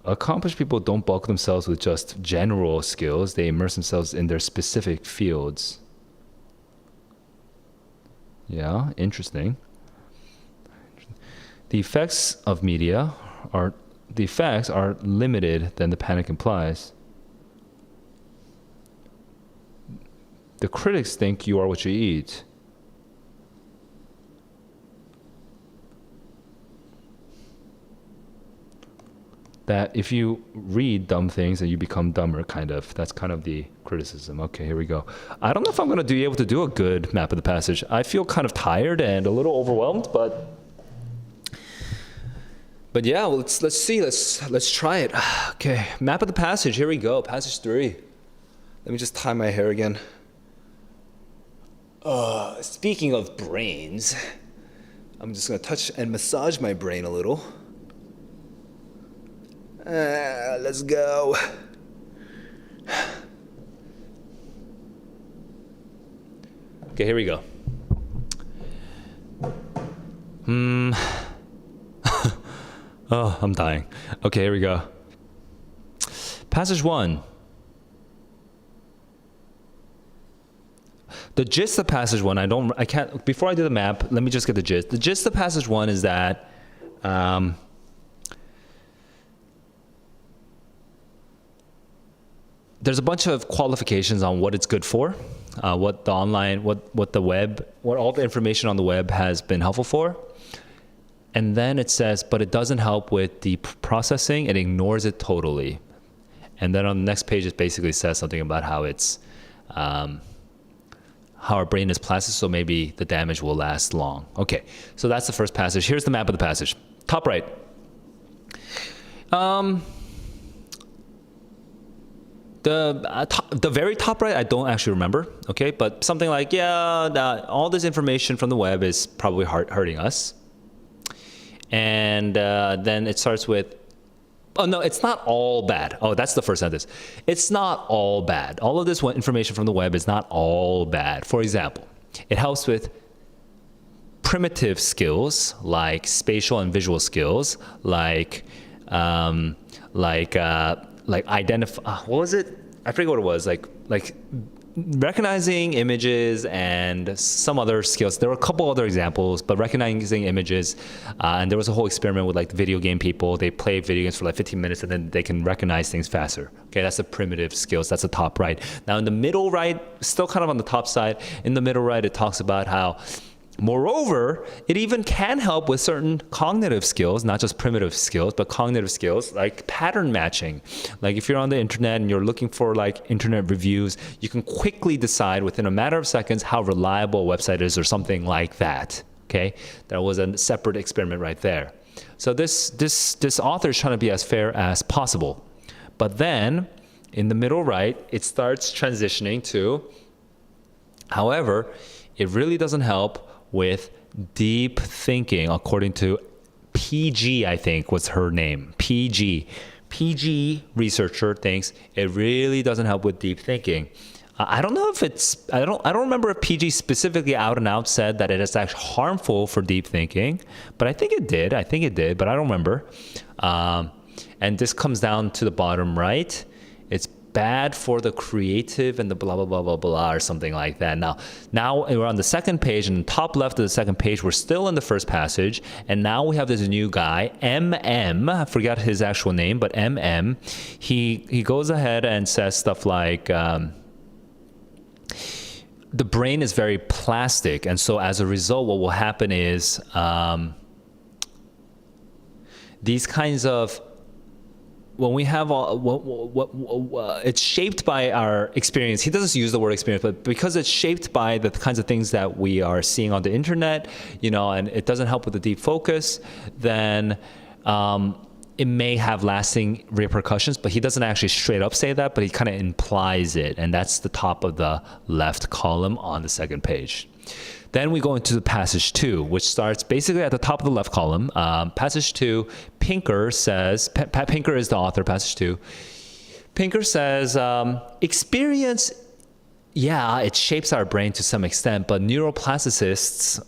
Accomplished people don't bulk themselves with just general skills. They immerse themselves in their specific fields. Yeah, interesting. The effects of media are limited than the panic implies. The critics think you are what you eat. That if you read dumb things, then you become dumber, kind of. That's kind of the criticism. Okay, here we go. I don't know if I'm going to be able to do a good map of the passage. I feel kind of tired and a little overwhelmed, but yeah, well, let's see. Let's try it. Okay, map of the passage. Here we go. Passage 3. Let me just tie my hair again. Speaking of brains, I'm just going to touch and massage my brain a little. Let's go. Okay, here we go. Oh, I'm dying. Okay, here we go. Passage 1. The gist of passage 1, I can't, before I do the map, let me just get the gist. The gist of passage 1 is that there's a bunch of qualifications on what it's good for, what the online, what the web, what all the information on the web has been helpful for. And then it says, but it doesn't help with the processing. It ignores it totally. And then on the next page, it basically says something about how it's, how our brain is plastic, so maybe the damage will last long. Okay, so that's the first passage. Here's the map of the passage. Top right. The very top right, I don't actually remember, okay? But something like, all this information from the web is probably hurting us. And then it starts with, oh no, it's not all bad. Oh, that's the first sentence. It's not all bad. All of this information from the web is not all bad. For example, it helps with primitive skills like spatial and visual skills, like identify. What was it? I forget what it was. Like recognizing images and some other skills. There were a couple other examples, but recognizing images, and there was a whole experiment with like the video game people. They play video games for like 15 minutes and then they can recognize things faster. Okay, that's the primitive skills. That's the top right. Now in the middle right, still kind of on the top side, in the middle right, it talks about how, moreover, it even can help with certain cognitive skills, not just primitive skills, but cognitive skills like pattern matching. Like if you're on the internet and you're looking for like internet reviews, you can quickly decide within a matter of seconds how reliable a website is or something like that. Okay, that was a separate experiment right there. So this author is trying to be as fair as possible. But then in the middle right, it starts transitioning to, however, it really doesn't help with deep thinking, according to PG, I think was her name. PG researcher thinks it really doesn't help with deep thinking. I don't know if it's, I don't remember if PG specifically out and out said that it is actually harmful for deep thinking, but I think it did, but I don't remember. And this comes down to the bottom right. It's bad for the creative and the blah, blah, blah, blah, blah, or something like that. Now we're on the second page, and the top left of the second page, we're still in the first passage, and now we have this new guy, MM, I forgot his actual name, but MM, he goes ahead and says stuff like, the brain is very plastic, and so as a result, what will happen is these kinds of, when we have it's shaped by our experience. He doesn't use the word experience, but because it's shaped by the kinds of things that we are seeing on the internet, and it doesn't help with the deep focus, then it may have lasting repercussions, but he doesn't actually straight up say that, but he kind of implies it. And that's the top of the left column on the second page. Then we go into the passage 2, which starts basically at the top of the left column. Passage 2, Pinker says, Pat Pinker is the author, passage 2. Pinker says, experience, yeah, it shapes our brain to some extent, but neuroplasticists,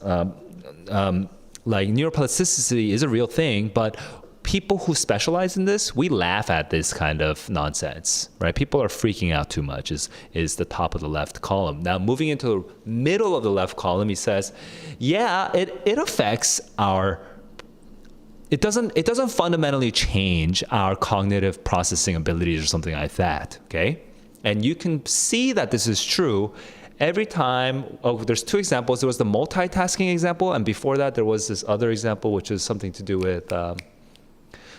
like neuroplasticity is a real thing, but people who specialize in this, we laugh at this kind of nonsense, right? People are freaking out too much is the top of the left column. Now, moving into the middle of the left column, he says, yeah, it affects our, it doesn't fundamentally change our cognitive processing abilities or something like that, okay? And you can see that this is true every time. Oh, there's 2 examples. There was the multitasking example, and before that, there was this other example, which is something to do with,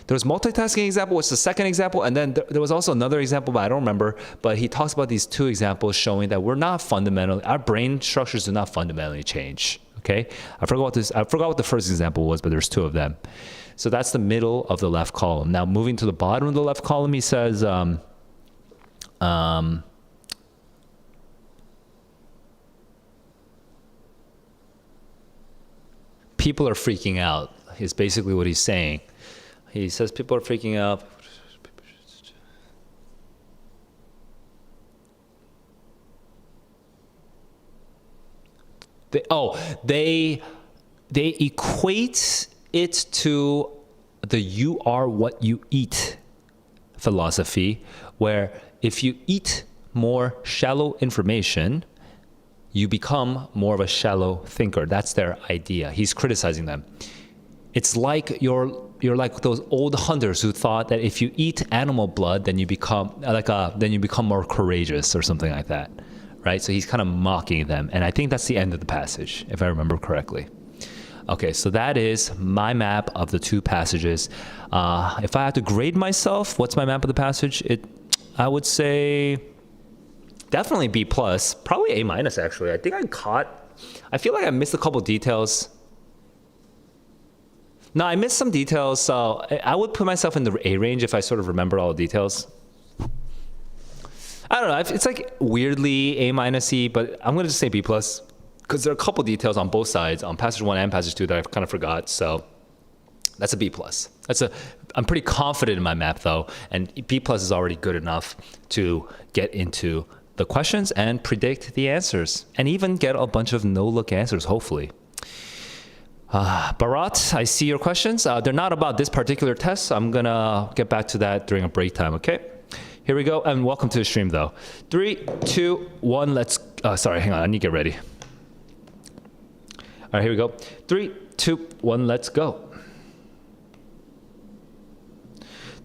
there was multitasking example, which is the second example, and then there was also another example, but I don't remember. But he talks about these 2 examples showing that we're not fundamentally, our brain structures do not fundamentally change. Okay, I forgot what the first example was, but there's 2 of them. So that's the middle of the left column. Now moving to the bottom of the left column, he says, people are freaking out, is basically what he's saying. He says people are freaking out. They equate it to the "you are what you eat" philosophy, where if you eat more shallow information, you become more of a shallow thinker. That's their idea. He's criticizing them. It's like you're like those old hunters who thought that if you eat animal blood, then you become more courageous or something like that, right? So he's kind of mocking them, and I think that's the end of the passage, if I remember correctly. Okay, so that is my map of the 2 passages. If I had to grade myself, what's my map of the passage? I would say definitely B+, probably A- actually. I feel like I missed a couple details. No, I missed some details, so I would put myself in the A range if I sort of remember all the details. I don't know, it's like weirdly A-y, but I'm gonna just say B+, because there are a couple details on both sides, on passage 1 and passage 2, that I kind of forgot, so that's a B+. I'm pretty confident in my map though, and B+ is already good enough to get into the questions and predict the answers, and even get a bunch of no-look answers, hopefully. Bharat, I see your questions. They're not about this particular test. I'm going to get back to that during a break time, okay? Here we go, and welcome to the stream, though. 3, 2, 1, let's... sorry, hang on, I need to get ready. All right, here we go. 3, 2, 1, let's go.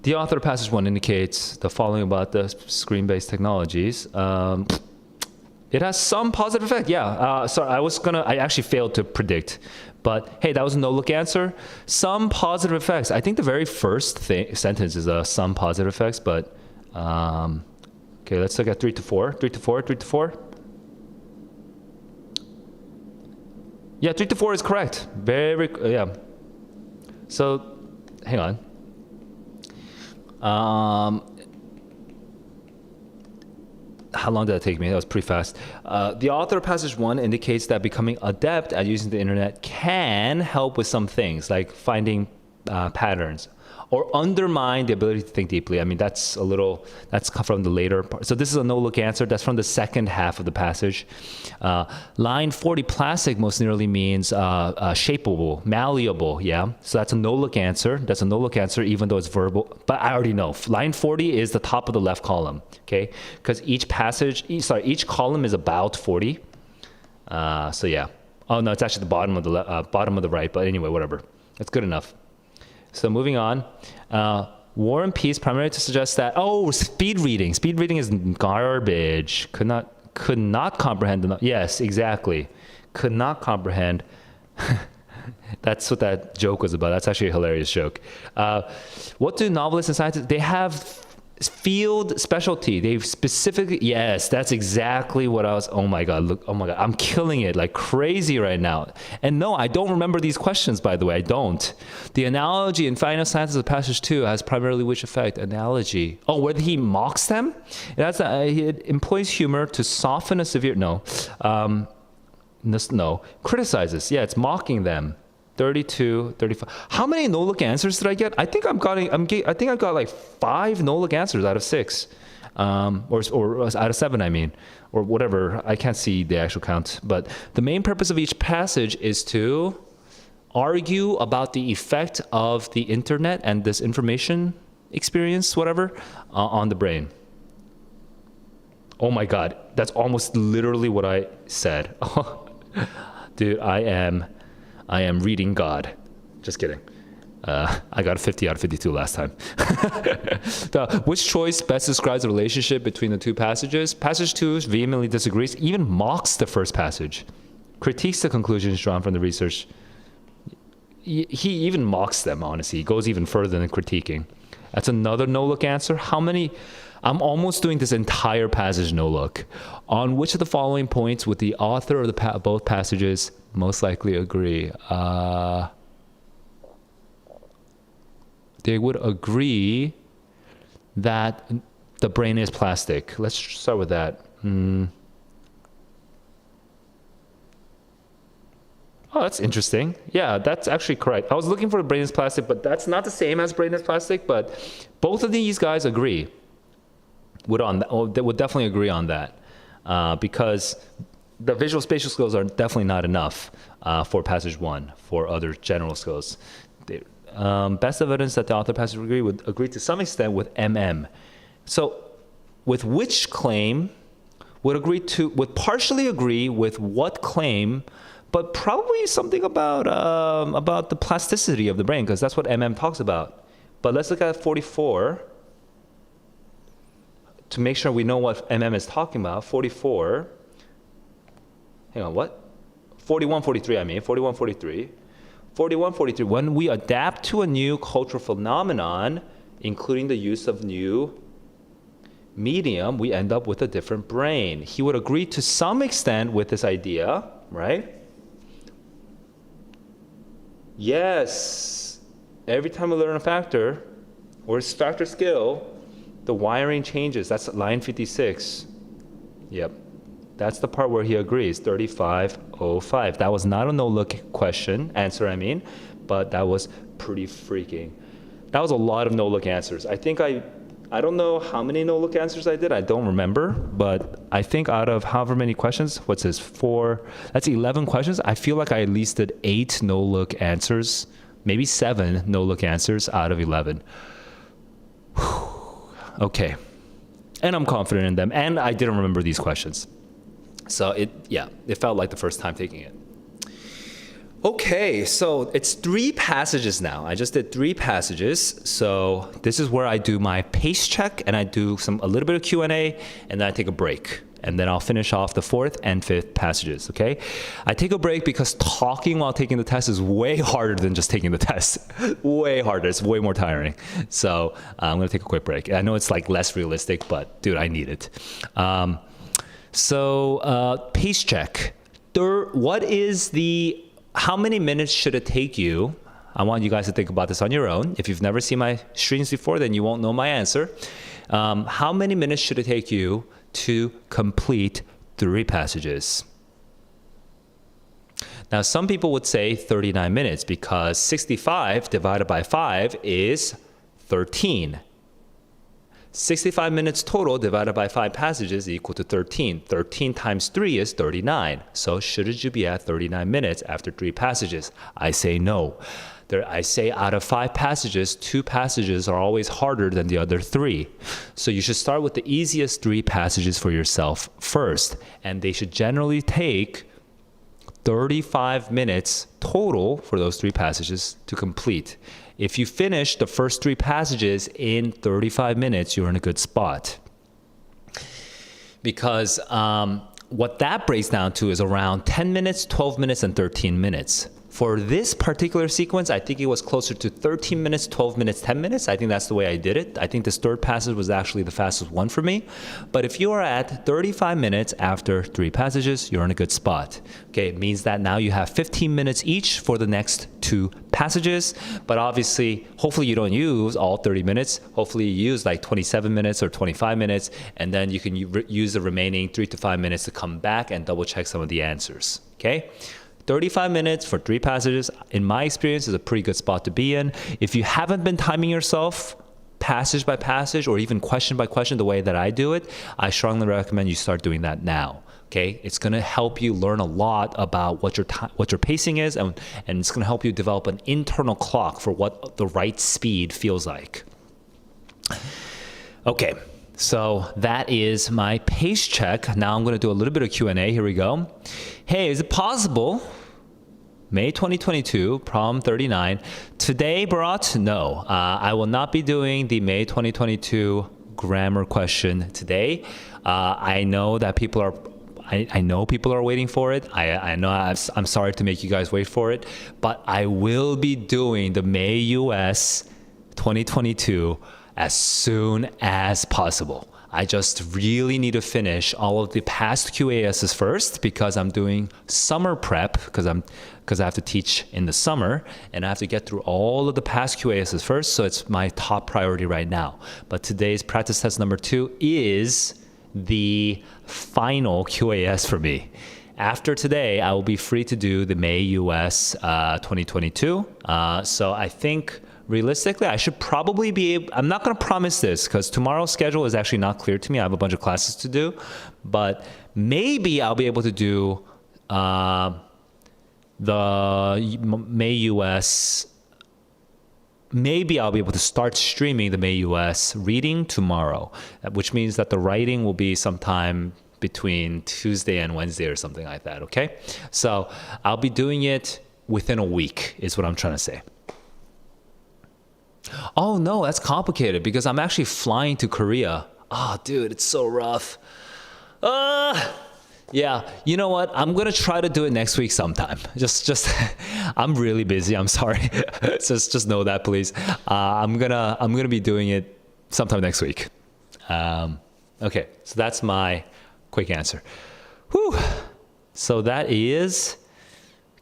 The author of passage 1 indicates the following about the screen-based technologies. It has some positive effect, yeah. Sorry, I actually failed to predict, but hey, that was a no-look answer. Some positive effects. I think the very first sentence is some positive effects, but okay, let's look at 3 to 4. 3 to 4, 3 to 4. Yeah, 3 to 4 is correct. Yeah. So, hang on. How long did that take me? That was pretty fast. The author of passage 1 indicates that becoming adept at using the internet can help with some things, like finding patterns, or undermine the ability to think deeply. I mean, that's from the later part. So this is a no-look answer. That's from the second half of the passage. Line 40, plastic most nearly means shapeable, malleable, yeah? So that's a no-look answer. That's a no-look answer, even though it's verbal. But I already know. Line 40 is the top of the left column, okay? Because each column is about 40. So yeah. Oh, no, it's actually the bottom of the right. But anyway, whatever. That's good enough. So moving on, War and Peace primarily to suggest that, speed reading. Speed reading is garbage. Could not comprehend. Yes, exactly. Could not comprehend. That's what that joke was about. That's actually a hilarious joke. What do novelists and scientists, they have field specialty. They specifically, yes, that's exactly what I was. Oh my God, look, oh my God, I'm killing it like crazy right now. And no, I don't remember these questions, by the way, I don't. The analogy in Final Sciences of Passage 2 has primarily which effect? Analogy. Oh, whether he mocks them? It employs humor to soften a severe, no. No, criticizes. Yeah, it's mocking them. 32, 35. How many no-look answers did I get? I think I got like 5 no-look answers out of 6, or out of 7. I mean, or whatever. I can't see the actual count. But the main purpose of each passage is to argue about the effect of the internet and this information experience, whatever, on the brain. Oh my God, that's almost literally what I said. Dude, I am reading God. Just kidding. I got a 50 out of 52 last time. Which choice best describes the relationship between the two passages? Passage 2 vehemently disagrees, even mocks the first passage, critiques the conclusions drawn from the research. He even mocks them, honestly. He goes even further than critiquing. That's another no-look answer. How many? I'm almost doing this entire passage no-look. On which of the following points would the author of both passages most likely agree? They would agree that the brain is plastic. Let's start with that. Oh, that's interesting. Yeah, that's actually correct. I was looking for the brain is plastic, but that's not the same as brain is plastic. But both of these guys agree. They would definitely agree on that, because the visual spatial skills are definitely not enough for passage 1 for other general skills. Best evidence that the author passage would agree to some extent with MM. So with which claim would partially agree with what claim, but probably something about the plasticity of the brain, because that's what MM talks about. But let's look at 44 to make sure we know what MM is talking about. 44. Hang on, what? 41, 43, I mean. 41, 43. 41, 43. When we adapt to a new cultural phenomenon, including the use of new medium, we end up with a different brain. He would agree to some extent with this idea, right? Yes. Every time we learn a factor or factor skill, the wiring changes. That's line 56. Yep. That's the part where he agrees, 3505. That was not a no-look answer, but that was pretty freaking. That was a lot of no-look answers. I think I don't know how many no-look answers I did. I don't remember, but I think out of however many questions, what's this, 4, that's 11 questions. I feel like I at least did 8 no-look answers, maybe 7 no-look answers out of 11. Whew. Okay. And I'm confident in them. And I didn't remember these questions. So it felt like the first time taking it. Okay, so it's 3 passages now. I just did 3 passages. So this is where I do my pace check and I do a little bit of Q&A and then I take a break. And then I'll finish off the 4th and 5th passages, okay? I take a break because talking while taking the test is way harder than just taking the test. Way harder, it's way more tiring. So I'm gonna take a quick break. I know it's like less realistic, but dude, I need it. Pace check. How many minutes should it take you? I want you guys to think about this on your own. If you've never seen my streams before, then you won't know my answer. How many minutes should it take you to complete 3 passages? Now, some people would say 39 minutes because 65 divided by 5 is 13. 65 minutes total divided by 5 passages is equal to 13. 13 times 3 is 39. So shouldn't you be at 39 minutes after 3 passages? I say no. I say out of 5 passages, 2 passages are always harder than the other 3. So you should start with the easiest 3 passages for yourself first. And they should generally take 35 minutes total for those 3 passages to complete. If you finish the first 3 passages in 35 minutes, you're in a good spot. Because what that breaks down to is around 10 minutes, 12 minutes, and 13 minutes. For this particular sequence, I think it was closer to 13 minutes, 12 minutes, 10 minutes. I think that's the way I did it. I think this third passage was actually the fastest one for me. But if you are at 35 minutes after 3 passages, you're in a good spot. Okay, it means that now you have 15 minutes each for the next 2 passages. But obviously, hopefully you don't use all 30 minutes. Hopefully you use like 27 minutes or 25 minutes, and then you can use the remaining 3 to 5 minutes to come back and double check some of the answers. Okay? 35 minutes for 3 passages, in my experience, is a pretty good spot to be in. If you haven't been timing yourself passage by passage or even question by question the way that I do it, I strongly recommend you start doing that now. Okay, it's going to help you learn a lot about what your pacing is, and it's going to help you develop an internal clock for what the right speed feels like. Okay, so that is my pace check. Now I'm going to do a little bit of Q&A. Here we go. Hey, is it possible? May 2022, problem 39. Today, Bharat? No, I will not be doing the May 2022 grammar question today. I know that people are. I know people are waiting for it. I know I'm sorry to make you guys wait for it, but I will be doing the May US 2022 as soon as possible. I just really need to finish all of the past QASs first because I'm doing summer prep because I have to teach in the summer and I have to get through all of the past QASs first. So it's my top priority right now. But today's practice test number 2 is the final QAS for me. After today, I will be free to do the May US 2022. So I think realistically, I should probably be able, I'm not going to promise this because tomorrow's schedule is actually not clear to me. I have a bunch of classes to do, but maybe I'll be able to do the May US. Maybe I'll be able to start streaming the May US reading tomorrow, which means that the writing will be sometime between Tuesday and Wednesday or something like that, okay? So I'll be doing it within a week is what I'm trying to say. Oh no, that's complicated because I'm actually flying to Korea. Oh, dude, it's so rough. Yeah, you know what? I'm gonna try to do it next week sometime. Just, I'm really busy. I'm sorry. just know that, please. I'm gonna be doing it sometime next week. Okay, so that's my quick answer. Whew. So that is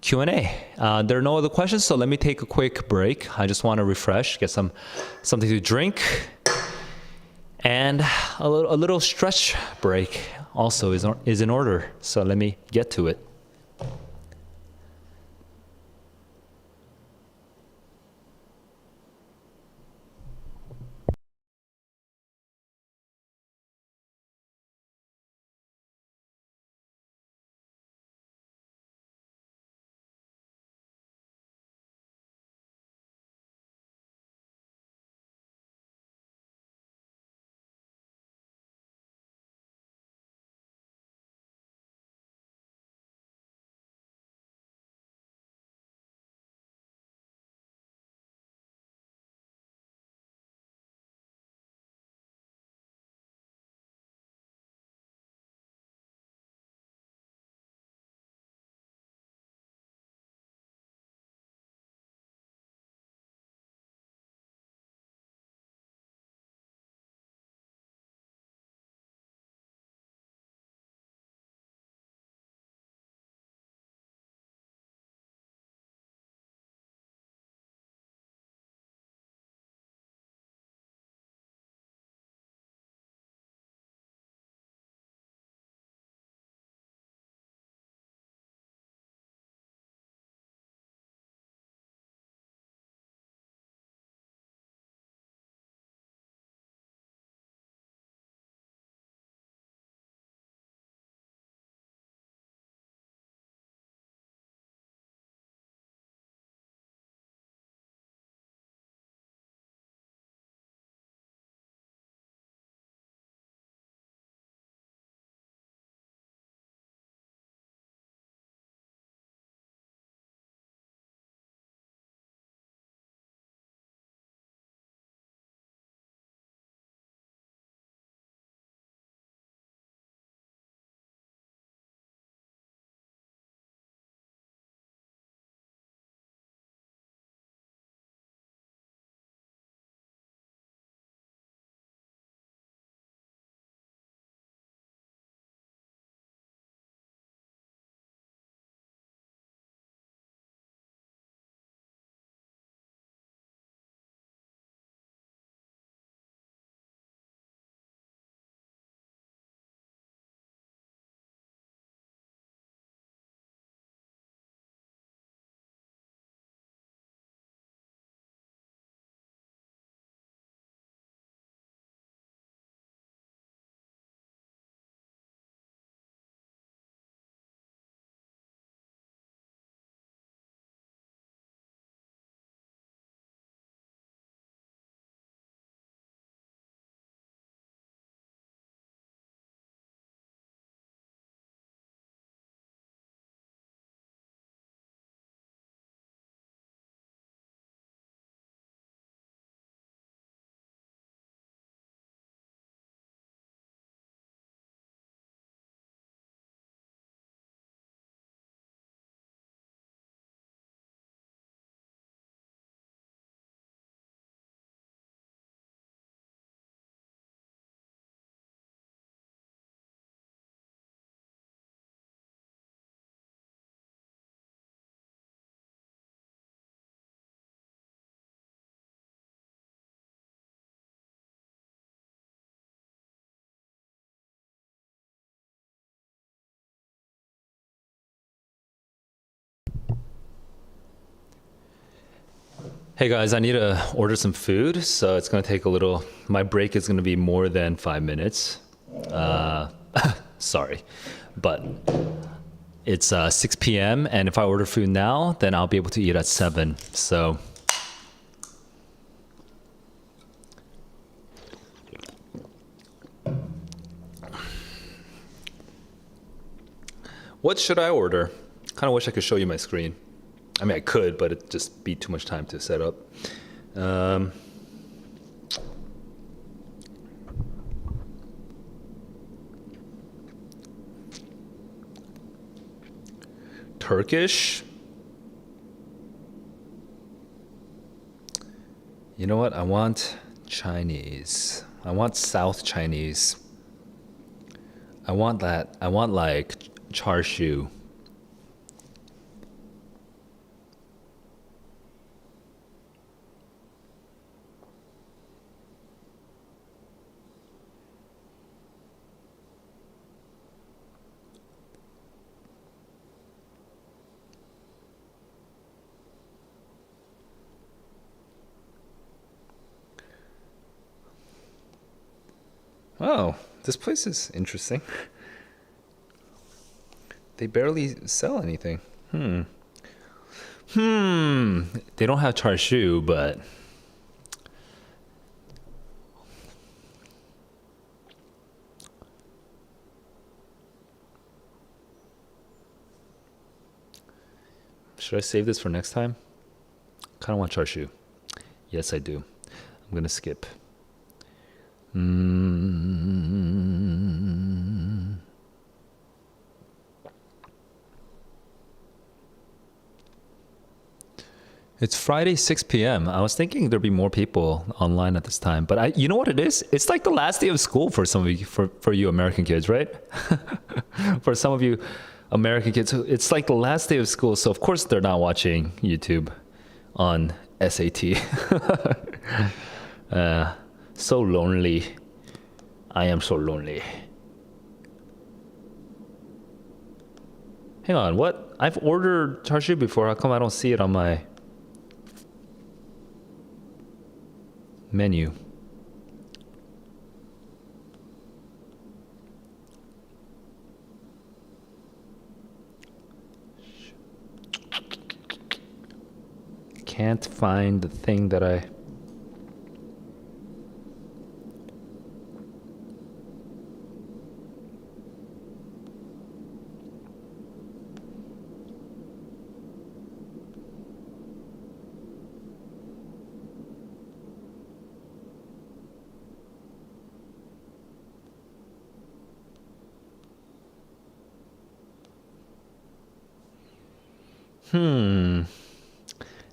Q&A. There are no other questions, so let me take a quick break. I just want to refresh, get something to drink, and a little stretch break also is in order. So let me get to it. Hey guys, I need to order some food, so it's gonna take a little. My break is gonna be more than 5 minutes. Uh, Sorry, but it's 6 p.m. and if I order food now, then I'll be able to eat at 7. So, what should I order? Kind of wish I could show you my screen. I mean, I could, but it'd just be too much time to set up. Um, Turkish. You know what? I want Chinese. I want South Chinese. I want that. I want like char siu. Oh, this place is interesting. They barely sell anything. They don't have char siu, but should I save this for next time? Kind of want char siu. Yes, I do. I'm gonna skip. It's Friday, 6 p.m. I was thinking there'd be more people online at this time, but you know what it is? It's like the last day of school for some of you, for you American kids, right? For some of you American kids, it's like the last day of school, so of course they're not watching YouTube on SAT. So lonely. I am so lonely. Hang on, what? I've ordered char siu before. How come I don't see it on my menu? Can't find the thing that I.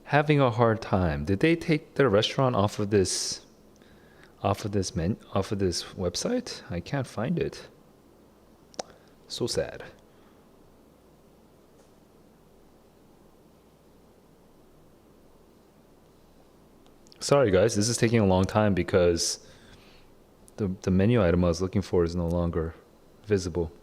Having a hard time. Did they take their restaurant off of this off of this website? I can't find it. So sad. Sorry guys, this is taking a long time because the menu item I was looking for is no longer visible.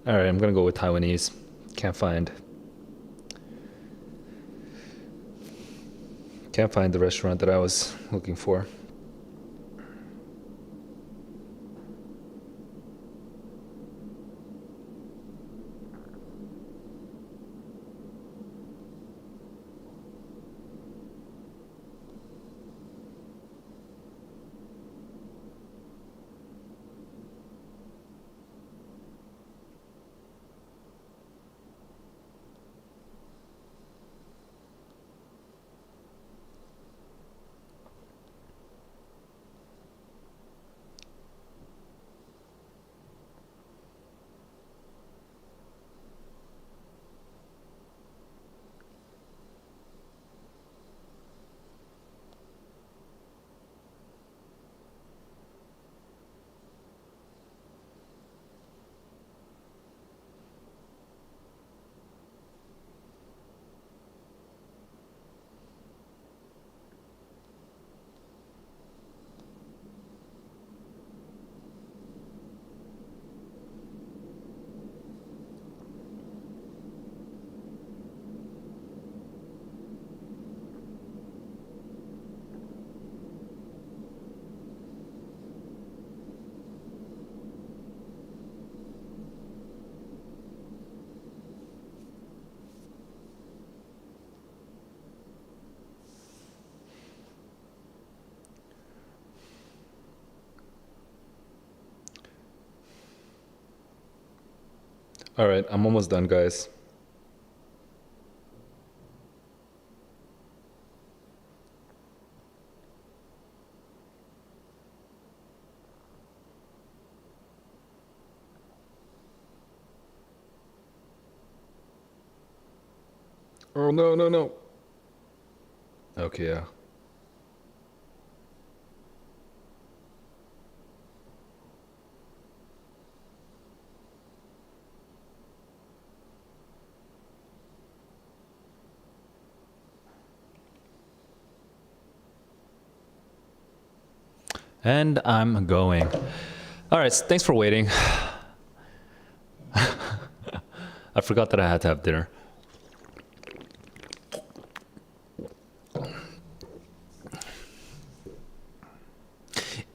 All right, I'm gonna go with Taiwanese. Can't find the restaurant that I was looking for. All right, I'm almost done, guys. Oh, no, no, no. Okay, yeah. And I'm going. All right, thanks for waiting. I forgot that I had to have dinner.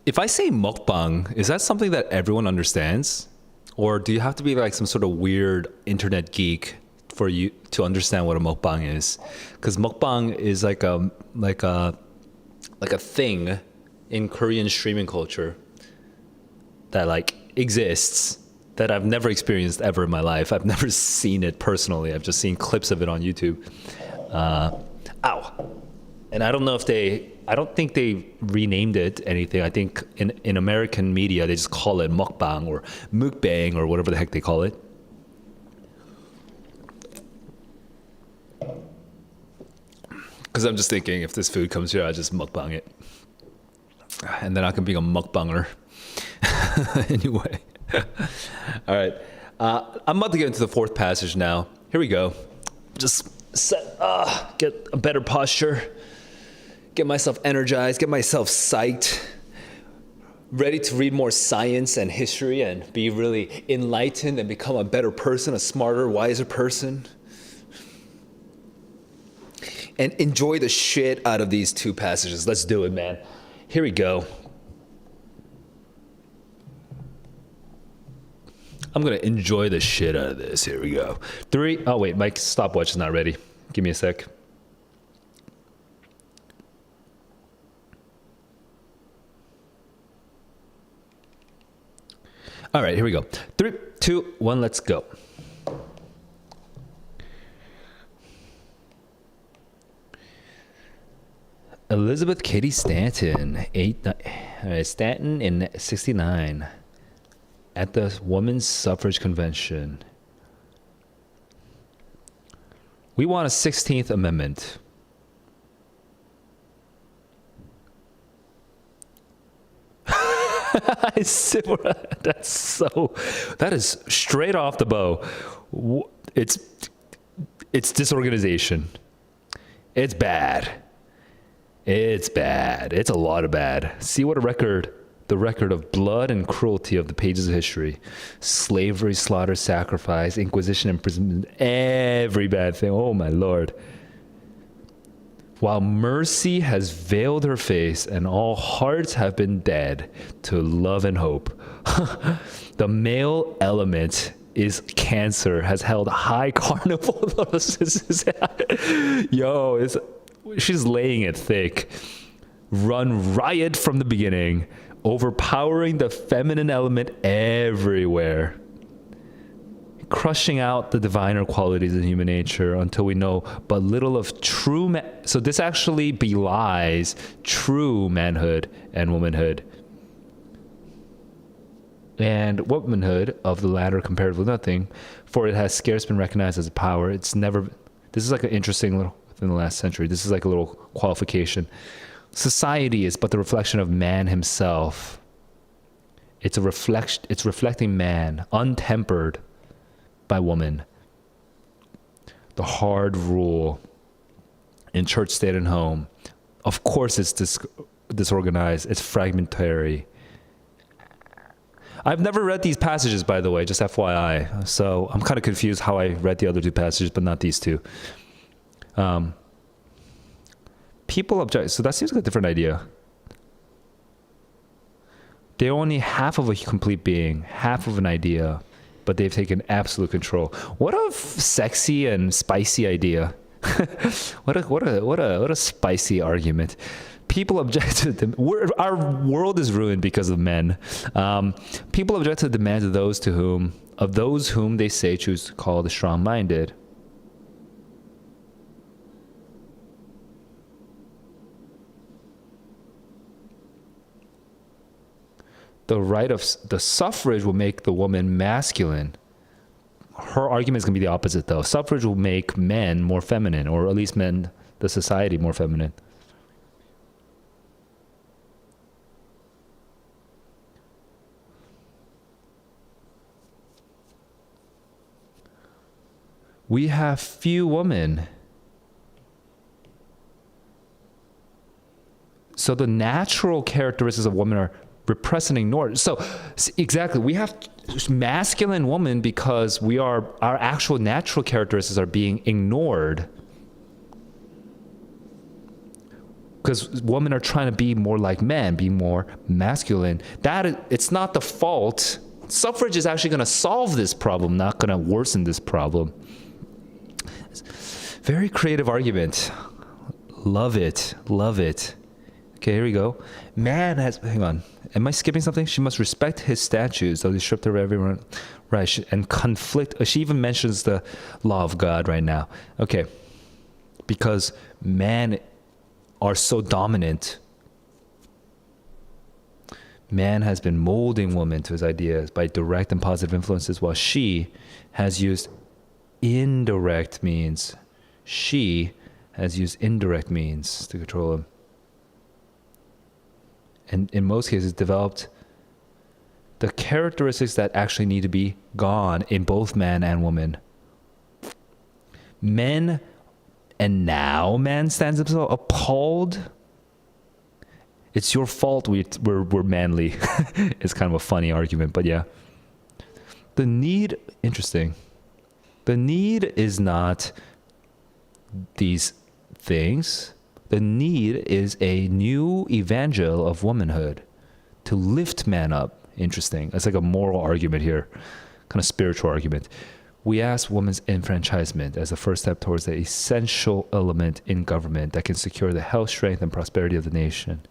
If I say mukbang, is that something that everyone understands? Or do you have to be like some sort of weird internet geek for you to understand what a mukbang is? Because mukbang is like a thing in Korean streaming culture that like exists that I've never experienced ever in my life. I've never seen it personally. I've just seen clips of it on YouTube. Ow. And I don't know if I don't think they renamed it anything. I think in American media, they just call it mukbang or mukbang or whatever the heck they call it. Because I'm just thinking if this food comes here, I just mukbang it. And then I can be a mukbanger. Anyway. All right. I'm about to get into the fourth passage now. Here we go. Just get a better posture. Get myself energized, get myself psyched, ready to read more science and history and be really enlightened and become a better person, a smarter, wiser person. And enjoy the shit out of these two passages. Let's do it, man. Here we go. I'm going to enjoy the shit out of this. Here we go. 3. Oh, wait, my stopwatch is not ready. Give me a sec. All right, here we go. 3, 2, 1, let's go. Elizabeth Cady Stanton, Stanton in 1969 at the Women's Suffrage Convention. We want a 16th Amendment. That is straight off the bow. It's disorganization. It's bad. It's bad. It's a lot of bad. See what the record of blood and cruelty of the pages of history. Slavery, slaughter, sacrifice, inquisition, imprisonment, every bad thing. Oh my Lord. While mercy has veiled her face and all hearts have been dead to love and hope, the male element is cancer, has held high carnival. Yo, she's laying it thick. Run riot from the beginning, overpowering the feminine element everywhere. Crushing out the diviner qualities in human nature until we know but little of true so this actually belies true manhood and womanhood. And womanhood of the latter compared with nothing, for it has scarce been recognized as a power. It's never. This is like an interesting little within the last century. This is like a little qualification. Society is but the reflection of man himself. It's a reflection. It's reflecting man, untempered by woman. The hard rule in church, state, and home. Of course, it's disorganized. It's fragmentary. I've never read these passages, by the way, just FYI. So I'm kind of confused how I read the other two passages, but not these two. People object. So that seems like a different idea. They're only half of a complete being, half of an idea, but they've taken absolute control. What a sexy and spicy idea. What a spicy argument. People object to them. Our world is ruined because of men. People object to the demands of those whom they say choose to call the strong-minded. The right of the suffrage will make the woman masculine. Her argument is going to be the opposite, though. Suffrage will make men more feminine, or at least the society more feminine. We have few women. So the natural characteristics of women are repressed and ignored. So exactly, we have masculine women because our actual natural characteristics are being ignored. Because women are trying to be more like men, be more masculine. It's not the fault. Suffrage is actually going to solve this problem, not going to worsen this problem. Very creative argument. Love it. Love it. Okay, here we go. Hang on. Am I skipping something? She must respect his statutes, though they stripped her of everyone. Right, and conflict. She even mentions the law of God right now. Okay, because men are so dominant. Man has been molding woman to his ideas by direct and positive influences, while she has used indirect means. She has used indirect means to control him. And in most cases, developed the characteristics that actually need to be gone in both man and woman. Man stands himself appalled. It's your fault we're manly. It's kind of a funny argument, but yeah. Interesting. The need is not these things. The need is a new evangel of womanhood to lift man up. Interesting. It's like a moral argument here, kind of spiritual argument. We ask women's enfranchisement as a first step towards the essential element in government that can secure the health, strength, and prosperity of the nation.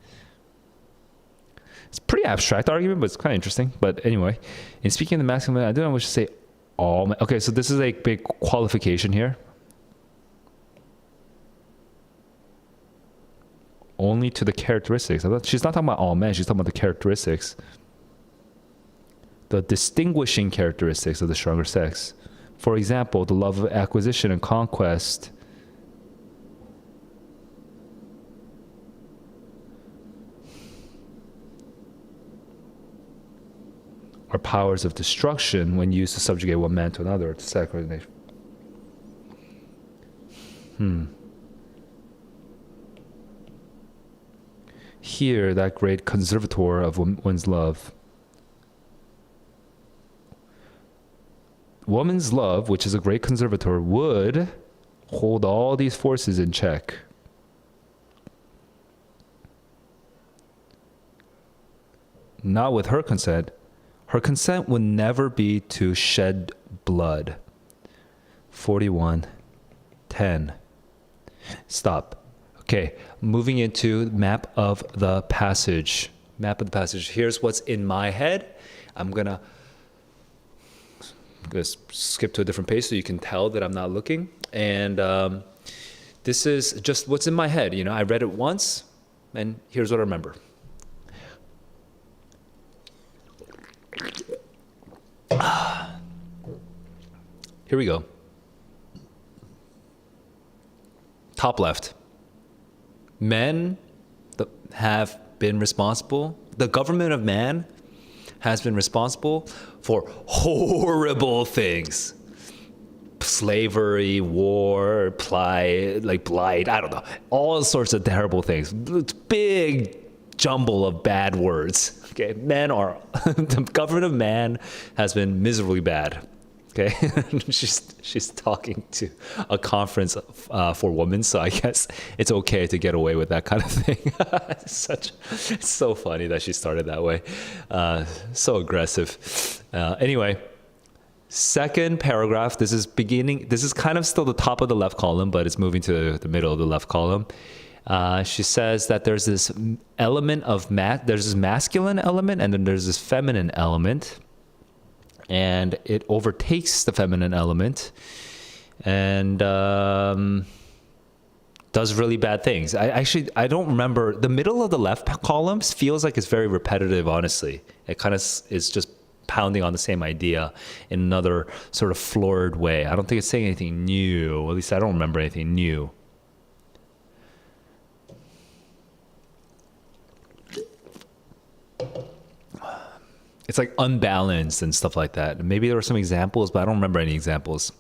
It's a pretty abstract argument, but it's kind of interesting. But anyway, in speaking of the masculine, I don't know what to say all men. Okay, so this is a big qualification here. Only to the characteristics. She's not talking about all men, she's talking about the characteristics. The distinguishing characteristics of the stronger sex. For example, the love of acquisition and conquest. Or powers of destruction when used to subjugate one man to another, to sacrifice the nation. Here, that great conservator of woman's love. Woman's love, which is a great conservator, would hold all these forces in check. Not with her consent. Her consent would never be to shed blood. 41:10. Stop. Okay, moving into map of the passage. Map of the passage. Here's what's in my head. I'm gonna skip to a different page so you can tell that I'm not looking. And this is just what's in my head. You know, I read it once, and here's what I remember. Here we go. Top left. Men have been responsible. The government of man has been responsible for horrible things. Slavery, war, blight, I don't know. All sorts of terrible things. Big jumble of bad words. Okay, the government of man has been miserably bad. Okay, she's talking to a conference for women, so I guess it's okay to get away with that kind of thing. It's so funny that she started that way, so aggressive. Anyway, second paragraph. This is kind of still the top of the left column, but it's moving to the middle of the left column. She says that there's this element of there's this masculine element and then there's this feminine element, and it overtakes the feminine element and does really bad things. I don't remember. The middle of the left column feels like it's very repetitive, honestly. It kind of is just pounding on the same idea in another sort of florid way. I don't think it's saying anything new. At least I don't remember anything new. It's like unbalanced and stuff like that. Maybe there were some examples, but I don't remember any examples.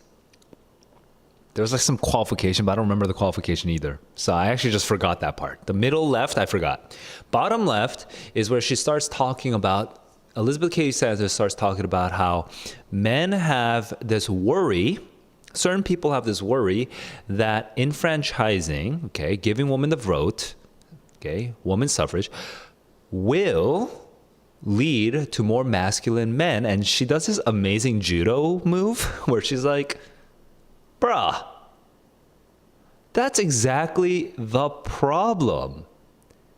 There was like some qualification, but I don't remember the qualification either. So I actually just forgot that part. The middle left, I forgot. Bottom left is where she starts talking about, Elizabeth Cady Stanton starts talking about how men have this worry, certain people have this worry that enfranchising, okay, giving women the vote, okay, women's suffrage, will lead to more masculine men. And she does this amazing judo move where she's like, bruh, that's exactly the problem.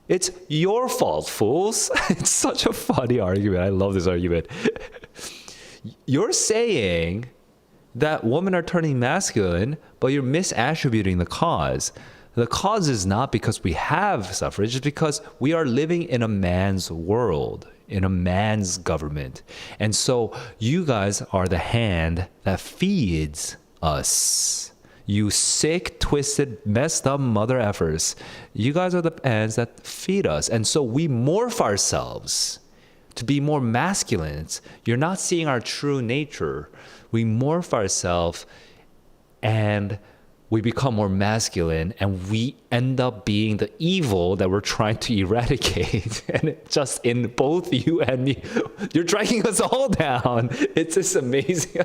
It's your fault, fools. It's such a funny argument. I love this argument. You're saying that women are turning masculine, but you're misattributing the cause. The cause is not because we have suffrage, it's because we are living in a man's world, in a man's government. And so you guys are the hand that feeds us. You sick, twisted, messed up mother effers. You guys are the hands that feed us. And so we morph ourselves to be more masculine. You're not seeing our true nature. We morph ourselves and we become more masculine, and we end up being the evil that we're trying to eradicate. And it just in both you and me, you're dragging us all down. It's just amazing.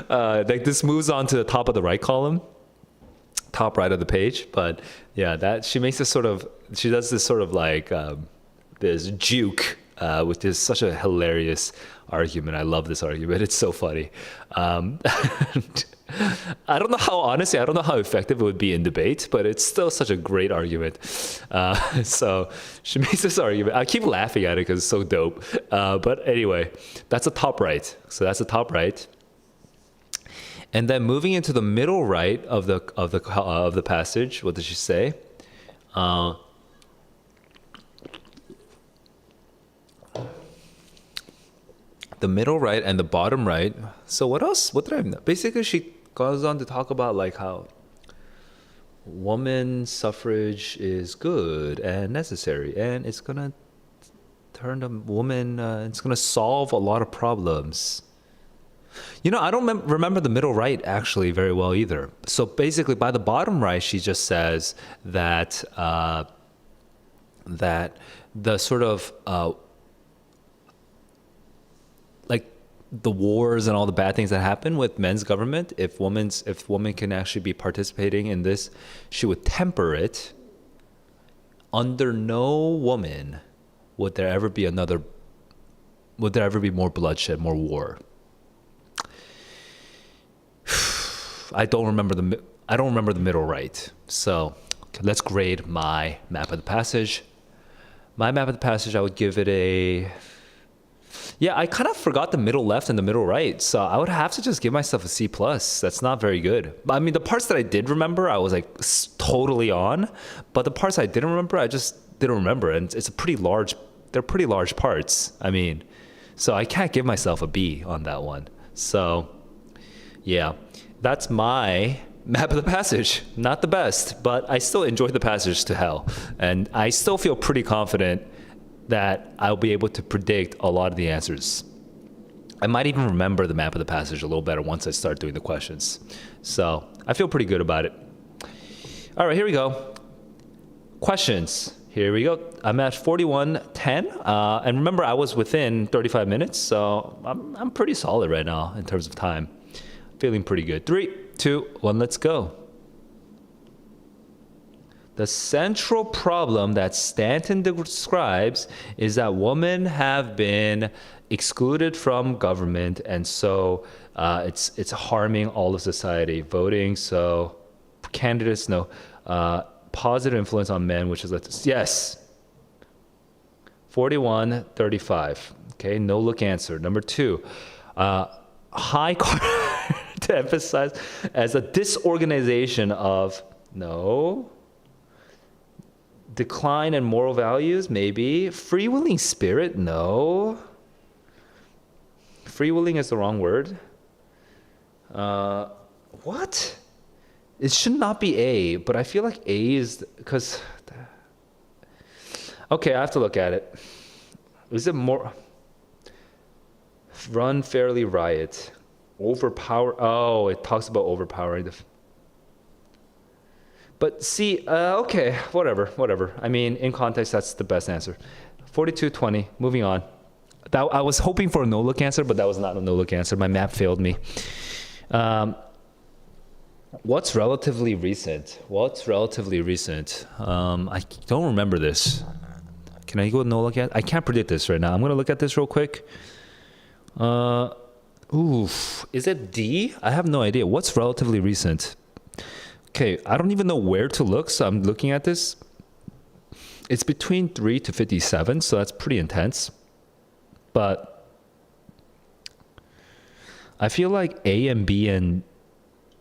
Like this moves on to the top of the right column, top right of the page. But yeah, that she makes this sort of, she does this sort of like this juke, which is such a hilarious argument. I love this argument. It's so funny. I don't know how, honestly, I don't know how effective it would be in debate, but it's still such a great argument. So she makes this argument. I keep laughing at it because it's so dope. But anyway, that's the top right. So that's the top right. And then moving into the middle right of the passage, what does she say? The middle right and the bottom right. So what else? What did I? Basically, she goes on to talk about like how woman suffrage is good and necessary, and it's gonna turn the woman. It's gonna solve a lot of problems. You know, I don't remember the middle right actually very well either. So basically, by the bottom right, she just says that that the sort of like the wars and all the bad things that happen with men's government, if women can actually be participating in this, she would temper it. Under no woman would there ever be more bloodshed, more war. I don't remember the middle right. So let's grade my map of the passage. My map of the passage, I would give it a... Yeah, I kind of forgot the middle left and the middle right. So I would have to just give myself a C+. That's not very good. I mean, the parts that I did remember, I was like totally on. But the parts I didn't remember, I just didn't remember. And they're pretty large parts. I mean, so I can't give myself a B on that one. So yeah, that's my map of the passage. Not the best, but I still enjoyed the passage to hell. And I still feel pretty confident that I'll be able to predict a lot of the answers. I might even remember the map of the passage a little better once I start doing the questions. So I feel pretty good about it. All right, here we go. Questions. Here we go. I'm at 41:10. And remember, I was within 35 minutes, so I'm pretty solid right now in terms of time. Feeling pretty good. 3, 2, 1, let's go. The central problem that Stanton describes is that women have been excluded from government, and so it's harming all of society. Voting, so candidates, no. positive influence on men, which is yes. 41-35. Okay, no look answer. Number 2, high to emphasize as a disorganization of no. Decline in moral values, maybe. Freewheeling spirit, no. Freewheeling is the wrong word. What? It should not be A, but I feel like A is because. Okay, I have to look at it. Is it more? Run fairly riot. Overpower. Oh, it talks about overpowering the. But see, okay, whatever. I mean, in context, that's the best answer. 42-20, moving on. I was hoping for a no-look answer, but that was not a no-look answer. My map failed me. What's relatively recent? I don't remember this. Can I go no-look at? I can't predict this right now. I'm going to look at this real quick. Is it D? I have no idea. What's relatively recent? Okay, I don't even know where to look, so I'm looking at this. It's between 3 to 57, so that's pretty intense. But I feel like A and B and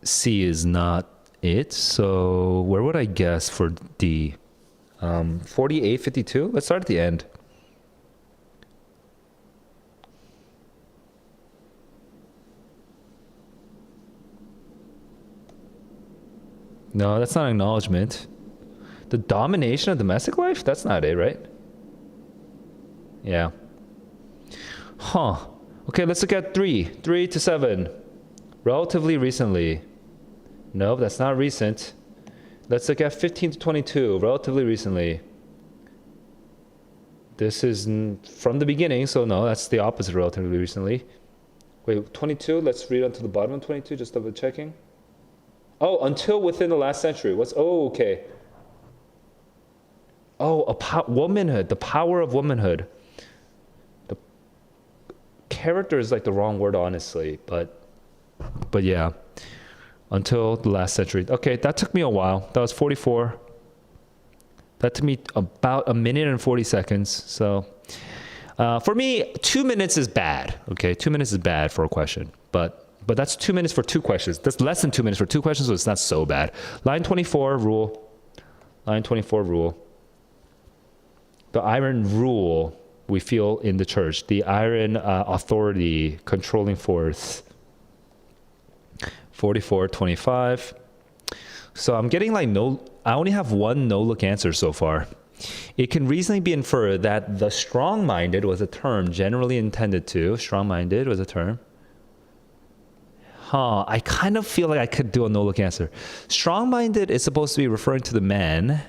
C is not it, so where would I guess for D? 48-52? Let's start at the end. No, that's not acknowledgement. The domination of domestic life? That's not it, right? Yeah. Huh. Okay, let's look at 3. 3 to 7. Relatively recently. No, that's not recent. Let's look at 15 to 22. Relatively recently. This is from the beginning, so no, that's the opposite, relatively recently. Wait, 22? Let's read on to the bottom of 22, just double checking. Oh, until within the last century. Okay. Oh, womanhood, the power of womanhood. The character is like the wrong word, honestly, but yeah. Until the last century. Okay, that took me a while. That was 44. That took me about 1 minute and 40 seconds. So for me, 2 minutes is bad. Okay, 2 minutes is bad for a question, but that's 2 minutes for 2 questions. That's less than 2 minutes for 2 questions, so it's not so bad. Line 24 rule. Line 24 rule. The iron rule we feel in the church. The iron authority, controlling force. 44-25. So I'm getting like no. I only have one no-look answer so far. It can reasonably be inferred that the strong-minded was a term generally intended to. Strong-minded was a term. I kind of feel like I could do a no-look answer. Strong-minded is supposed to be referring to the men.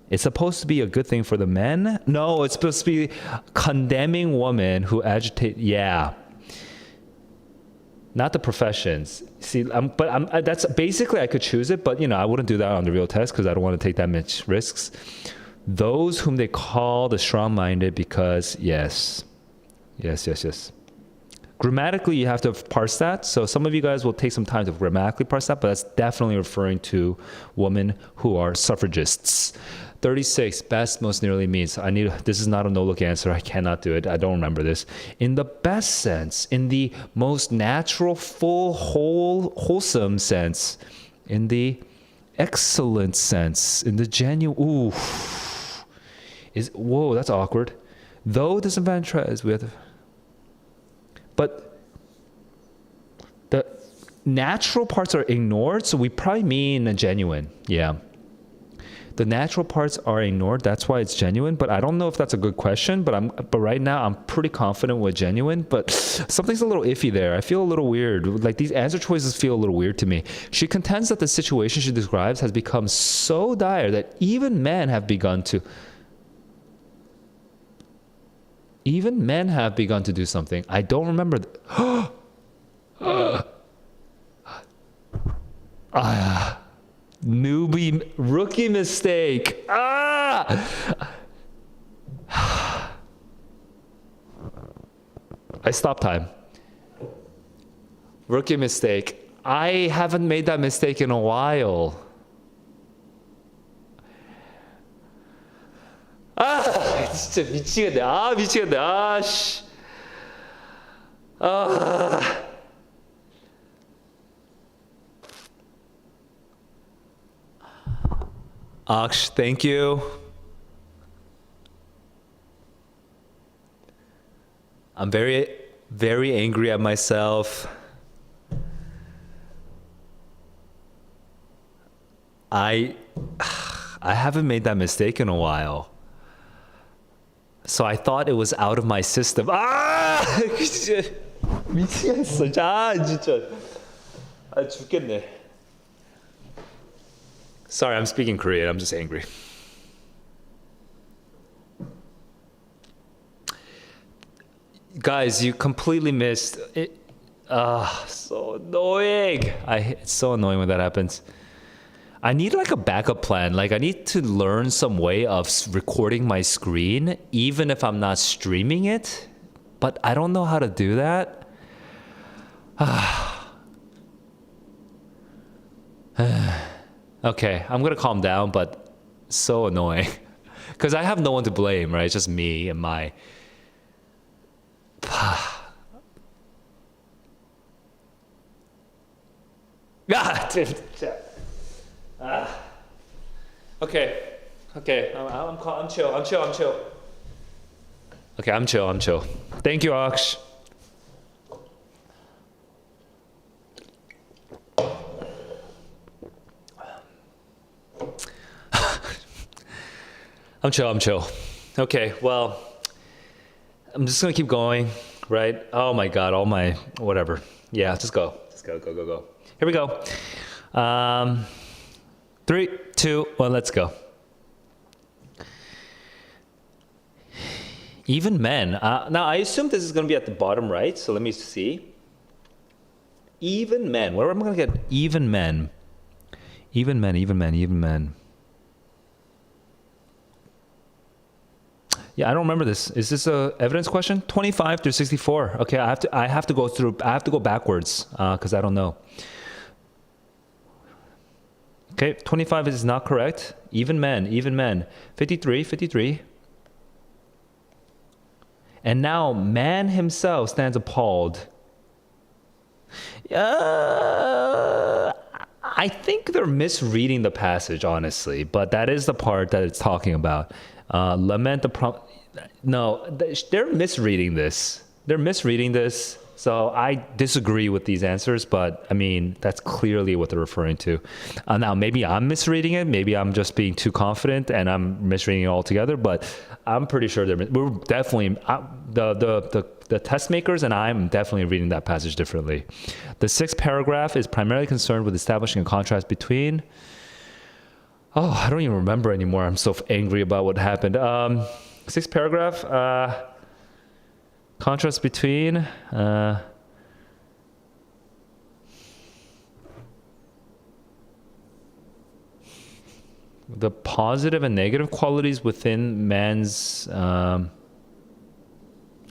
It's supposed to be a good thing for the men. No, it's supposed to be condemning women who agitate. Yeah. Not the professions. See, that's basically I could choose it, but I wouldn't do that on the real test because I don't want to take that much risks. Those whom they call the strong-minded because yes. Grammatically, you have to parse that. So some of you guys will take some time to grammatically parse that, but that's definitely referring to women who are suffragists. 36, best most nearly means. This is not a no-look answer. I cannot do it. I don't remember this. In the best sense, in the most natural, full, wholesome sense, in the excellent sense, in the genuine, whoa, that's awkward. Though disenfranchised with, but the natural parts are ignored, so we probably mean a genuine. Yeah. The natural parts are ignored, that's why it's genuine, but I don't know if that's a good question, but right now I'm pretty confident with genuine, but something's a little iffy there. I feel a little weird. Like these answer choices feel a little weird to me. She contends that the situation she describes has become so dire that even men have begun to do something. I don't remember. Rookie mistake. I stopped time. Rookie mistake. I haven't made that mistake in a while. 진짜 미치겠네. 미치겠네. 씨. Aksh, thank you. I'm very, very angry at myself. I haven't made that mistake in a while. So I thought it was out of my system. 진짜 미치겠어. 진짜. 죽겠네. Sorry, I'm speaking Korean. I'm just angry. Guys, you completely missed it. So annoying. It's so annoying when that happens. I need like a backup plan. Like I need to learn some way of recording my screen even if I'm not streaming it. But I don't know how to do that. Okay, I'm gonna calm down, but so annoying. Because I have no one to blame, right? It's just me and my... dude. Okay. I'm chill. Okay, I'm chill. Thank you, Aksh. I'm chill. Okay, well, I'm just gonna keep going, right? Oh my God, all my, whatever. Yeah, just go. Go. Here we go. 3, 2, 1, let's go. Even men. Now, I assume this is going to be at the bottom right, so let me see. Even men. Where am I going to get even men? Even men. Yeah, I don't remember this. Is this a evidence question? 25 through 64. Okay, I have to go backwards because I don't know. Okay, 25 is not correct. Even men. 53. And now man himself stands appalled. I think they're misreading the passage, honestly, but that is the part that it's talking about. Lament the no, they're misreading this. So I disagree with these answers, but I mean, that's clearly what they're referring to. Now, maybe I'm misreading it. Maybe I'm just being too confident and I'm misreading it altogether, but I'm pretty sure we're definitely, the test makers and I'm definitely reading that passage differently. The 6th paragraph is primarily concerned with establishing a contrast between, I don't even remember anymore. I'm so angry about what happened. 6th paragraph, contrast between the positive and negative qualities within man's man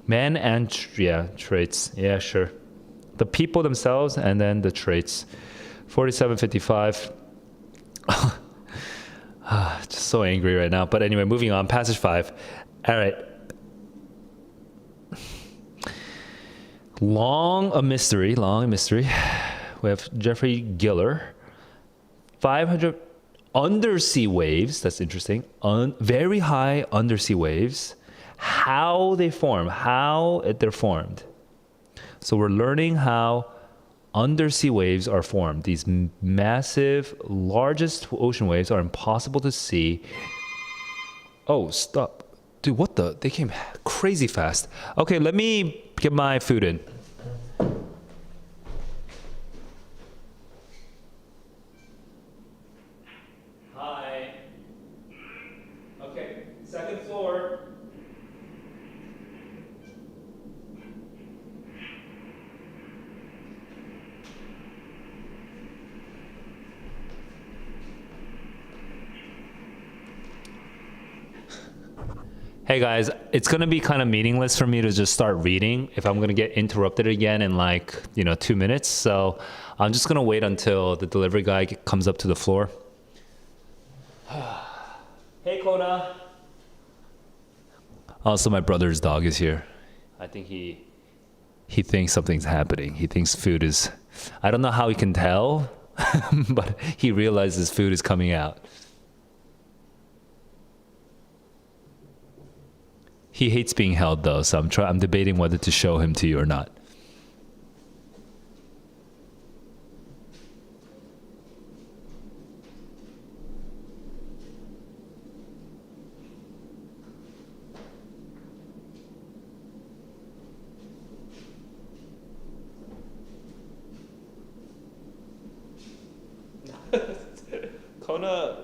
and traits. Yeah, sure. The people themselves and then the traits. 4755. Just so angry right now. But anyway, moving on. Passage 5. All right. Long a mystery. We have Jeffrey Giller. 500 undersea waves. That's interesting. Very high undersea waves. How they're formed. So we're learning how undersea waves are formed. These massive, largest ocean waves are impossible to see. Oh, stop. Dude, what the? They came crazy fast. Okay, let me get my food in. Hi. Okay, 2nd floor. Hey guys, it's gonna be kind of meaningless for me to just start reading if I'm gonna get interrupted again in 2 minutes. So I'm just gonna wait until the delivery guy comes up to the floor. Hey Kona. Also, my brother's dog is here. I think he thinks something's happening. He thinks food is. I don't know how he can tell, but he realizes food is coming out. He hates being held though, so I'm debating whether to show him to you or not.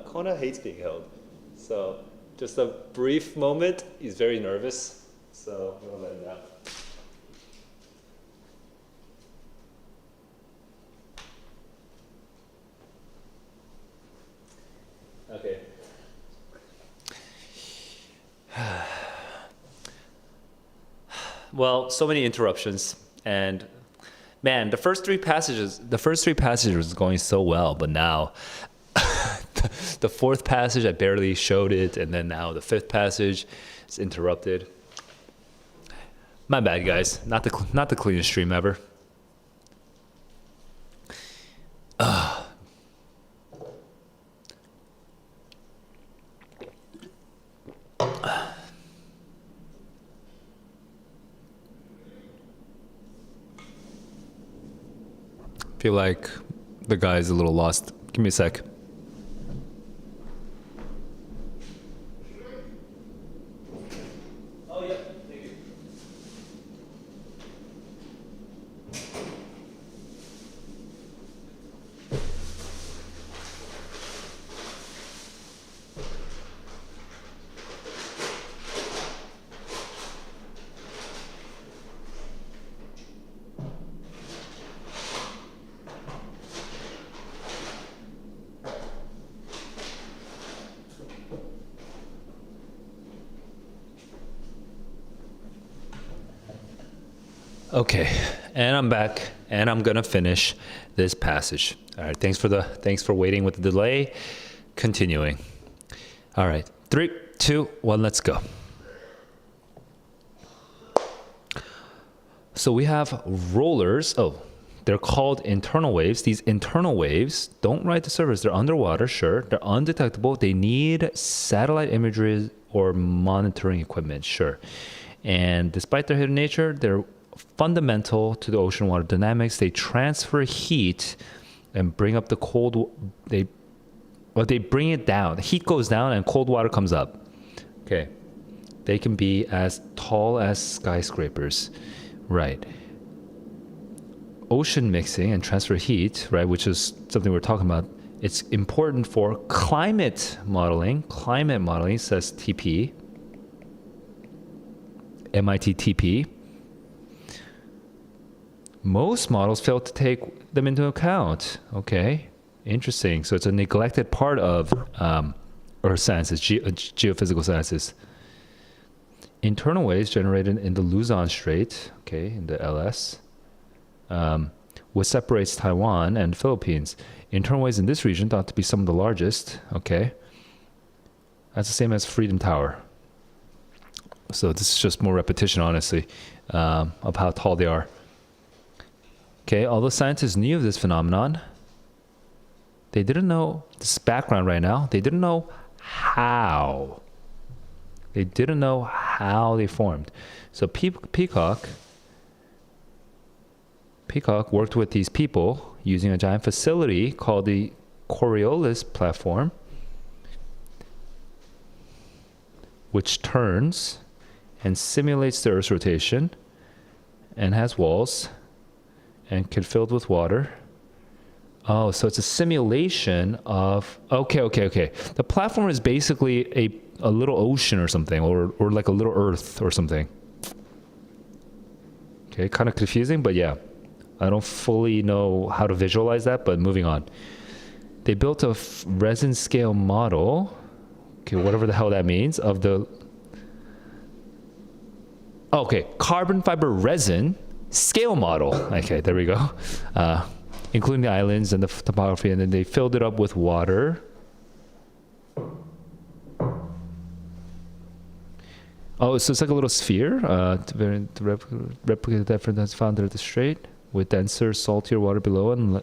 Kona hates being held. So just a brief moment, he's very nervous. So I'm gonna let him out. Okay. Well, so many interruptions, and man, the first three passages was going so well, but now the fourth passage I barely showed it, and then now the fifth passage is interrupted. My bad, guys. Not the cleanest stream ever. Feel like the guy's a little lost. Give me a sec. Oh yeah, thank you. Okay, and I'm back, and I'm gonna finish this passage. All right, thanks for waiting with the delay. Continuing. All right, 3, 2, 1, let's go. So we have rollers. Oh, they're called internal waves. These internal waves don't ride the surface. They're underwater, sure. They're undetectable. They need satellite imagery or monitoring equipment, sure. And despite their hidden nature, they're fundamental to the ocean water dynamics. They transfer heat and bring up the cold. They bring it down. The heat goes down and cold water comes up. Okay, they can be as tall as skyscrapers, right? Ocean mixing and transfer heat, right, which is something we're talking about. It's important for climate modeling. Climate modeling, says TP, MIT TP. Most models fail to take them into account. Okay, interesting. So it's a neglected part of Earth sciences, geophysical sciences. Internal waves generated in the Luzon Strait, okay, in the LS, which separates Taiwan and Philippines. Internal waves in this region thought to be some of the largest. Okay, that's the same as Freedom Tower. So this is just more repetition, honestly, of how tall they are. Okay, although scientists knew of this phenomenon, they didn't know this background right now. They didn't know how. They didn't know how they formed. So Peacock worked with these people using a giant facility called the Coriolis platform, which turns and simulates the Earth's rotation and has walls and can filled with water. Oh, so it's a simulation of, okay. The platform is basically a little ocean or something, or like a little Earth or something. Okay, kind of confusing, but yeah. I don't fully know how to visualize that, but moving on. They built a resin scale model, okay, whatever the hell that means, of the, okay, carbon fiber resin scale model. Okay, there we go. Including the islands and the topography, and then they filled it up with water. Oh, so it's like a little sphere to replicate the difference that's found at the strait with denser, saltier water below and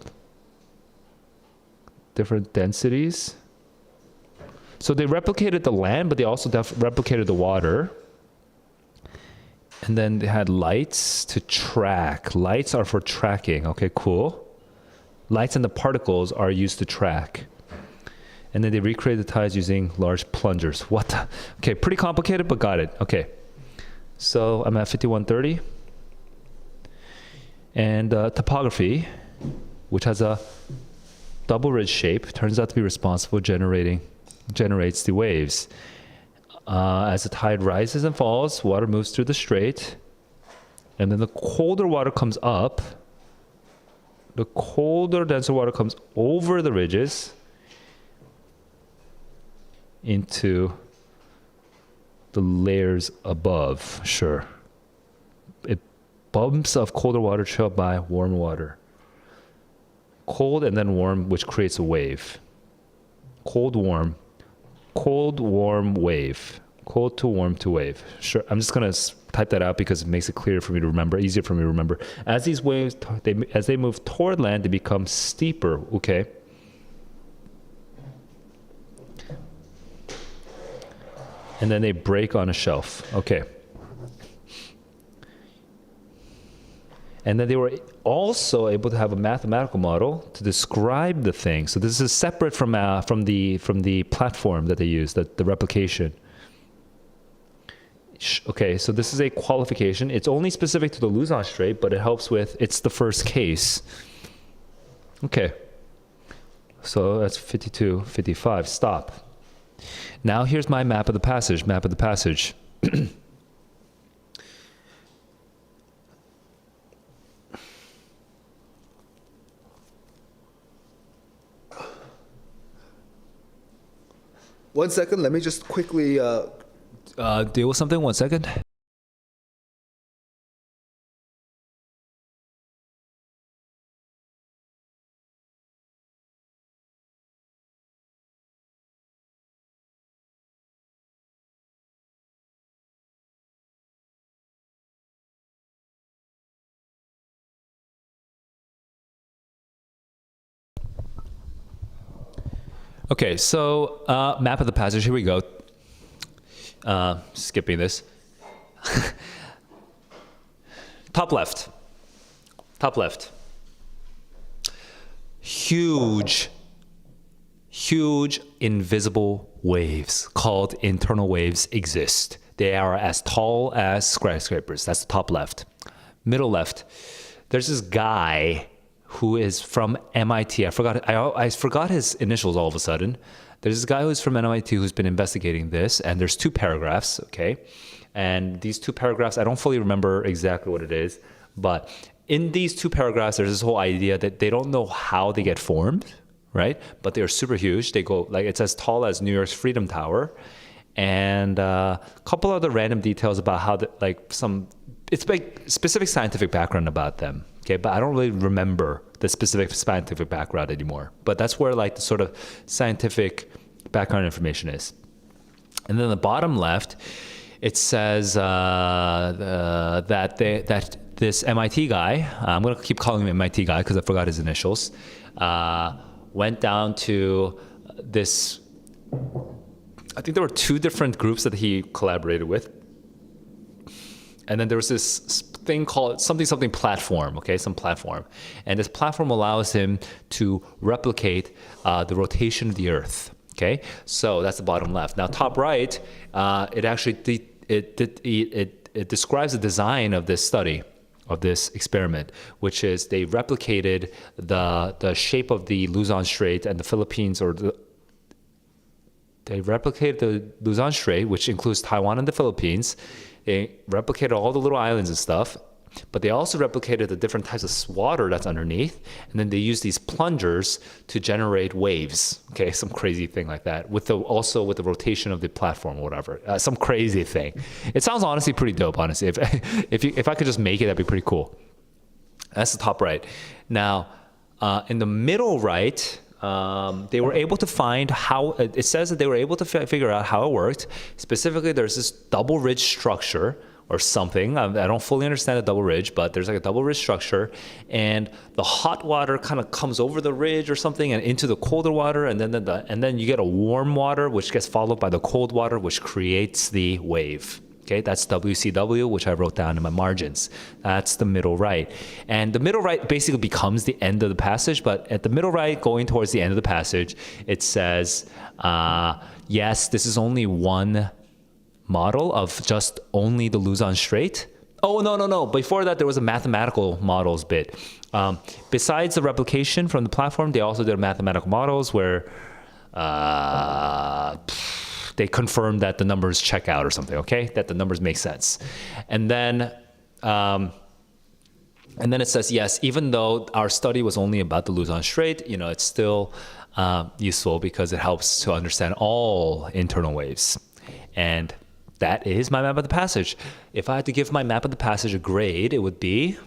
different densities. So they replicated the land, but they also replicated the water. And then they had lights to track. Lights are for tracking. Okay, cool. Lights and the particles are used to track. And then they recreated the tides using large plungers. What the? Okay, pretty complicated, but got it. Okay. So I'm at 5130. And topography, which has a double ridge shape, turns out to be responsible generates the waves. As the tide rises and falls, water moves through the strait. And then the colder water comes up. The colder, denser water comes over the ridges into the layers above. Sure. It bumps of colder water chilled by warm water. Cold and then warm, which creates a wave. Cold, warm wave. Cold to warm to wave. Sure. I'm just going to type that out because it makes it clearer for me to remember, easier for me to remember. As these waves, as they move toward land, they become steeper. Okay. And then they break on a shelf. Okay. And then they were also able to have a mathematical model to describe the thing. So this is separate from the platform that they use, the replication. Okay, so this is a qualification. It's only specific to the Luzon Strait, but it helps with, it's the first case. Okay. So that's 52, 55, stop. Now here's my map of the passage, One second, let me just quickly deal with something, 1 second. Okay, so map of the passage, here we go. Skipping this. Top left. Huge invisible waves called internal waves exist. They are as tall as skyscrapers. That's the top left. Middle left, there's this guy who is from MIT. I forgot his initials all of a sudden. There's this guy who's from MIT who's been investigating this, and there's 2 paragraphs, okay? And these 2 paragraphs, I don't fully remember exactly what it is, but in these 2 paragraphs, there's this whole idea that they don't know how they get formed, right? But they're super huge. They go, like, it's as tall as New York's Freedom Tower. And a couple other random details about how, it's like specific scientific background about them. Okay, but I don't really remember the specific scientific background anymore. But that's where like the sort of scientific background information is. And then the bottom left, it says that this MIT guy, I'm going to keep calling him MIT guy because I forgot his initials, went down to this. I think there were 2 different groups that he collaborated with. And then there was this thing called something platform, okay, some platform. And this platform allows him to replicate the rotation of the Earth, okay? So that's the bottom left. Now, top right, it actually, it describes the design of this study, of this experiment, which is they replicated the shape of the Luzon Strait and the Philippines, they replicated the Luzon Strait, which includes Taiwan and the Philippines. They replicated all the little islands and stuff, but they also replicated the different types of water that's underneath, and then they used these plungers to generate waves. Okay, some crazy thing like that. Also with the rotation of the platform or whatever, some crazy thing. It sounds honestly pretty dope. Honestly, if I could just make it, that'd be pretty cool. That's the top right. Now, in the middle right, they were able to find how, it says that they were able to figure out how it worked. Specifically, there's this double ridge structure or something. I don't fully understand the double ridge, but there's like a double ridge structure, and the hot water kind of comes over the ridge or something and into the colder water, and then you get a warm water which gets followed by the cold water, which creates the wave. Okay, that's WCW, which I wrote down in my margins. That's the middle right. And the middle right basically becomes the end of the passage, but at the middle right, going towards the end of the passage, it says, yes, this is only one model of just only the Luzon Strait. Oh, no. Before that, there was a mathematical models bit. Besides the replication from the platform, they also did mathematical models where they confirmed that the numbers check out or something, okay? That the numbers make sense. And then it says, yes, even though our study was only about the Luzon Strait, it's still useful because it helps to understand all internal waves. And that is my map of the passage. If I had to give my map of the passage a grade, it would be...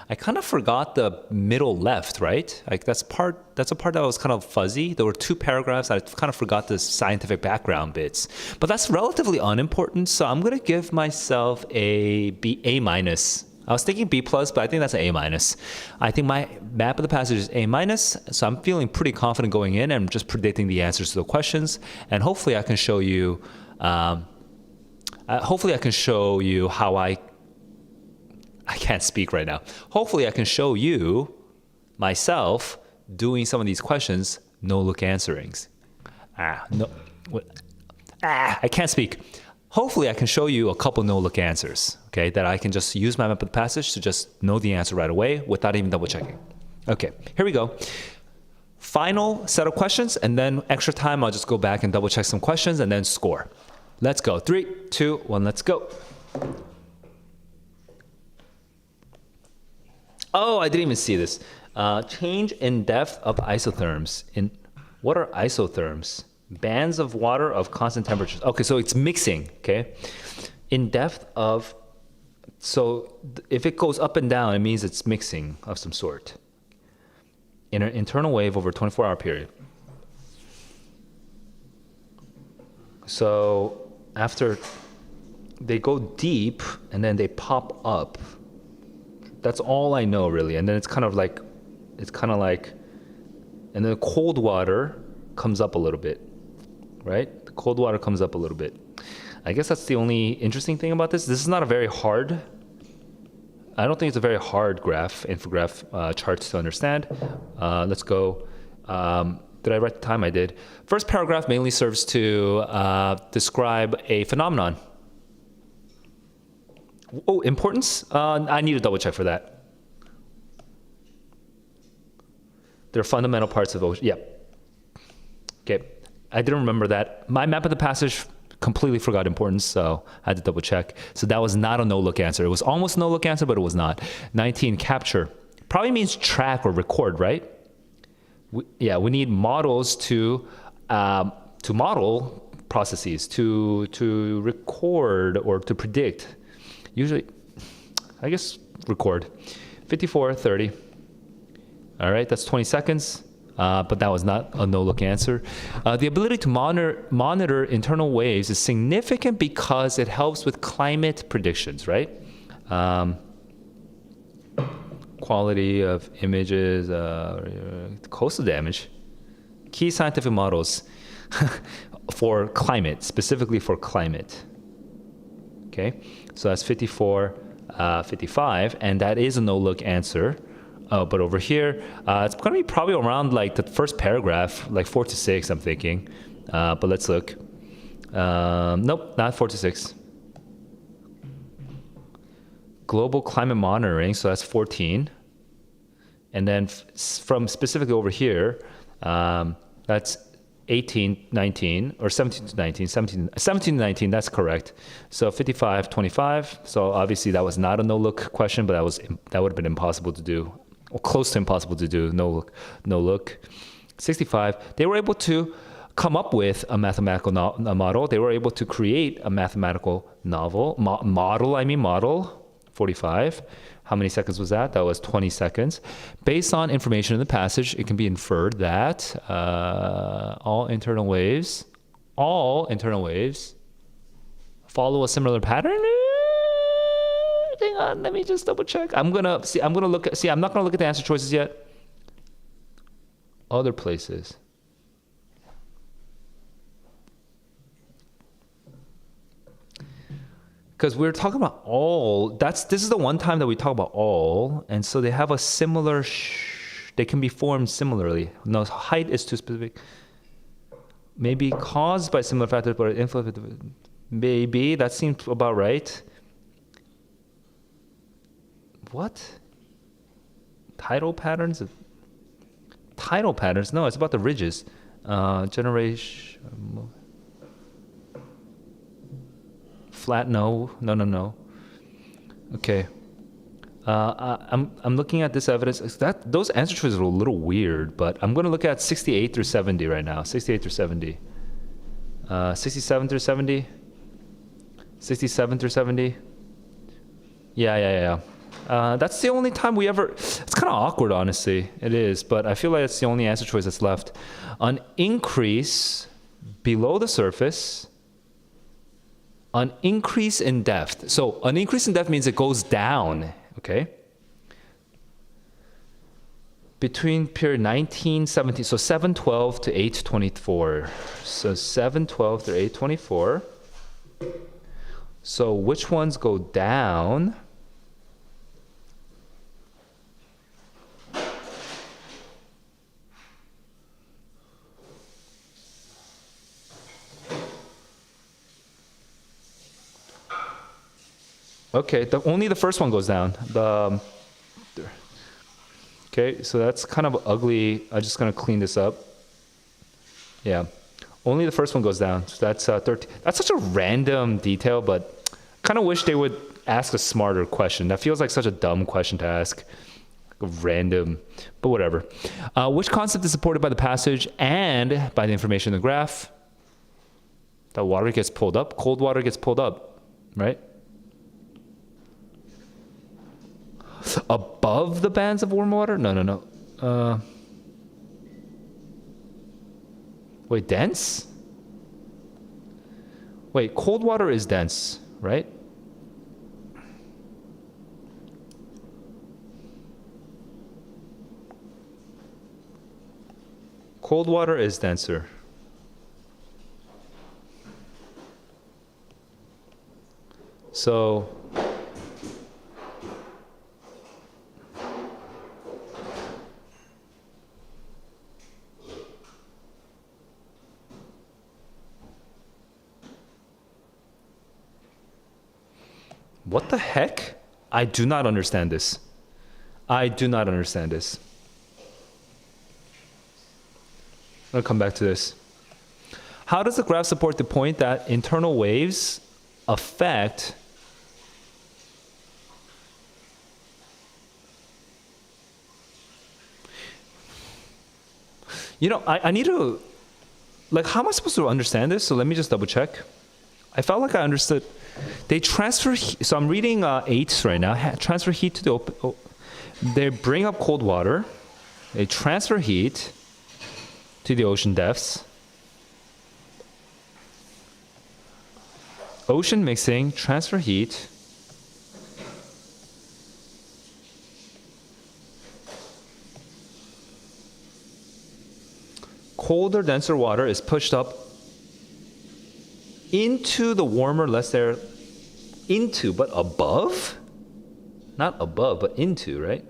I kind of forgot the middle left, right? Like that's a part that was kind of fuzzy. There were two paragraphs. I kind of forgot the scientific background bits, but that's relatively unimportant. So I'm gonna give myself a A minus. I was thinking B plus, but I think that's an A minus. I think my map of the passage is A minus. So I'm feeling pretty confident going in and just predicting the answers to the questions. And hopefully I can show you. Hopefully I can show you how I can't speak right now. Hopefully I can show you myself doing some of these questions, no-look answerings. I can't speak. Hopefully I can show you a couple no-look answers, okay, that I can just use my map of the passage to just know the answer right away without even double checking. Okay, here we go. Final set of questions, and then extra time, I'll just go back and double check some questions and then score. Let's go. 3, 2, 1, let's go. Oh, I didn't even see this. Change in depth of isotherms. What are isotherms? Bands of water of constant temperatures. Okay, so it's mixing, okay? In depth of, so if it goes up and down, it means it's mixing of some sort. In an internal wave over a 24-hour period. So after they go deep and then they pop up. That's all I know really. And then it's kind of like, and then the cold water comes up a little bit, right? The cold water comes up a little bit. I guess that's the only interesting thing about this. This is not a very hard, I don't think it's a very hard infograph charts to understand. Let's go. Did I write the time? I did. First paragraph mainly serves to describe a phenomenon. Oh, importance? I need to double check for that. They're fundamental parts of ocean. Yep. Okay. I didn't remember that. My map of the passage completely forgot importance, so I had to double check. So that was not a no-look answer. It was almost a no-look answer, but it was not. 19, capture. Probably means track or record, right? We need models to model processes, to record or to predict. Usually, I guess record. 54, 30. All right, that's 20 seconds. But that was not a no-look answer. The ability to monitor internal waves is significant because it helps with climate predictions, right? Quality of images, coastal damage. Key scientific models for climate, specifically for climate. Okay, so that's 54, 55, and that is a no-look answer. But over here, it's going to be probably around like the first paragraph, like 4 to 6, I'm thinking. But let's look. Nope, not 4 to 6. Global climate monitoring, so that's 14. And then from specifically over here, that's 18, 19, or 17 to 19, 17 to 19, that's correct. So 55, 25. So obviously that was not a no-look question, but that would have been impossible to do. Or close to impossible to do, no look. 65, they were able to come up with a mathematical model. They were able to create a mathematical model 45. How many seconds was that? That was 20 seconds. Based on information in the passage, it can be inferred that all internal waves follow a similar pattern. Hang on, let me just double check. I'm not gonna look at the answer choices yet. Other places. Because we're talking about all. This is the one time that we talk about all, and so they have a similar. They can be formed similarly. No, height is too specific. Maybe caused by similar factors, but influenced. Maybe that seems about right. What? Tidal patterns? Tidal patterns? No, it's about the ridges. Generation. Flat? No. Okay. I'm looking at this evidence. Those answer choices are a little weird, but I'm going to look at 68 through 70 right now. 68 through 70. 67 through 70. 67 through 70. Yeah. That's the only time we ever. It's kind of awkward, honestly. It is, but I feel like it's the only answer choice that's left. An increase below the surface. An increase in depth. So an increase in depth means it goes down. Okay. Between period 1917, so 712 to 824. So 712 to 824. So which ones go down? Okay, only the first one goes down. Okay, so that's kind of ugly. I'm just gonna clean this up. Yeah, only the first one goes down. So that's 13. That's such a random detail, but kind of wish they would ask a smarter question. That feels like such a dumb question to ask. Random, but whatever. Which concept is supported by the passage and by the information in the graph? That water gets pulled up. Cold water gets pulled up, right? Above the bands of warm water? No. Wait, dense? Wait, cold water is dense, right? Cold water is denser. So what the heck? I do not understand this. I'm gonna come back to this. How does the graph support the point that internal waves affect I need to, how am I supposed to understand this? So let me just double check. I felt like I understood. They transfer, so I'm reading 8 right now. Transfer heat to the open. They bring up cold water. They transfer heat to the ocean depths. Ocean mixing, transfer heat. Colder, denser water is pushed up into the warmer, less air. Into, but above? Not above, but into, right?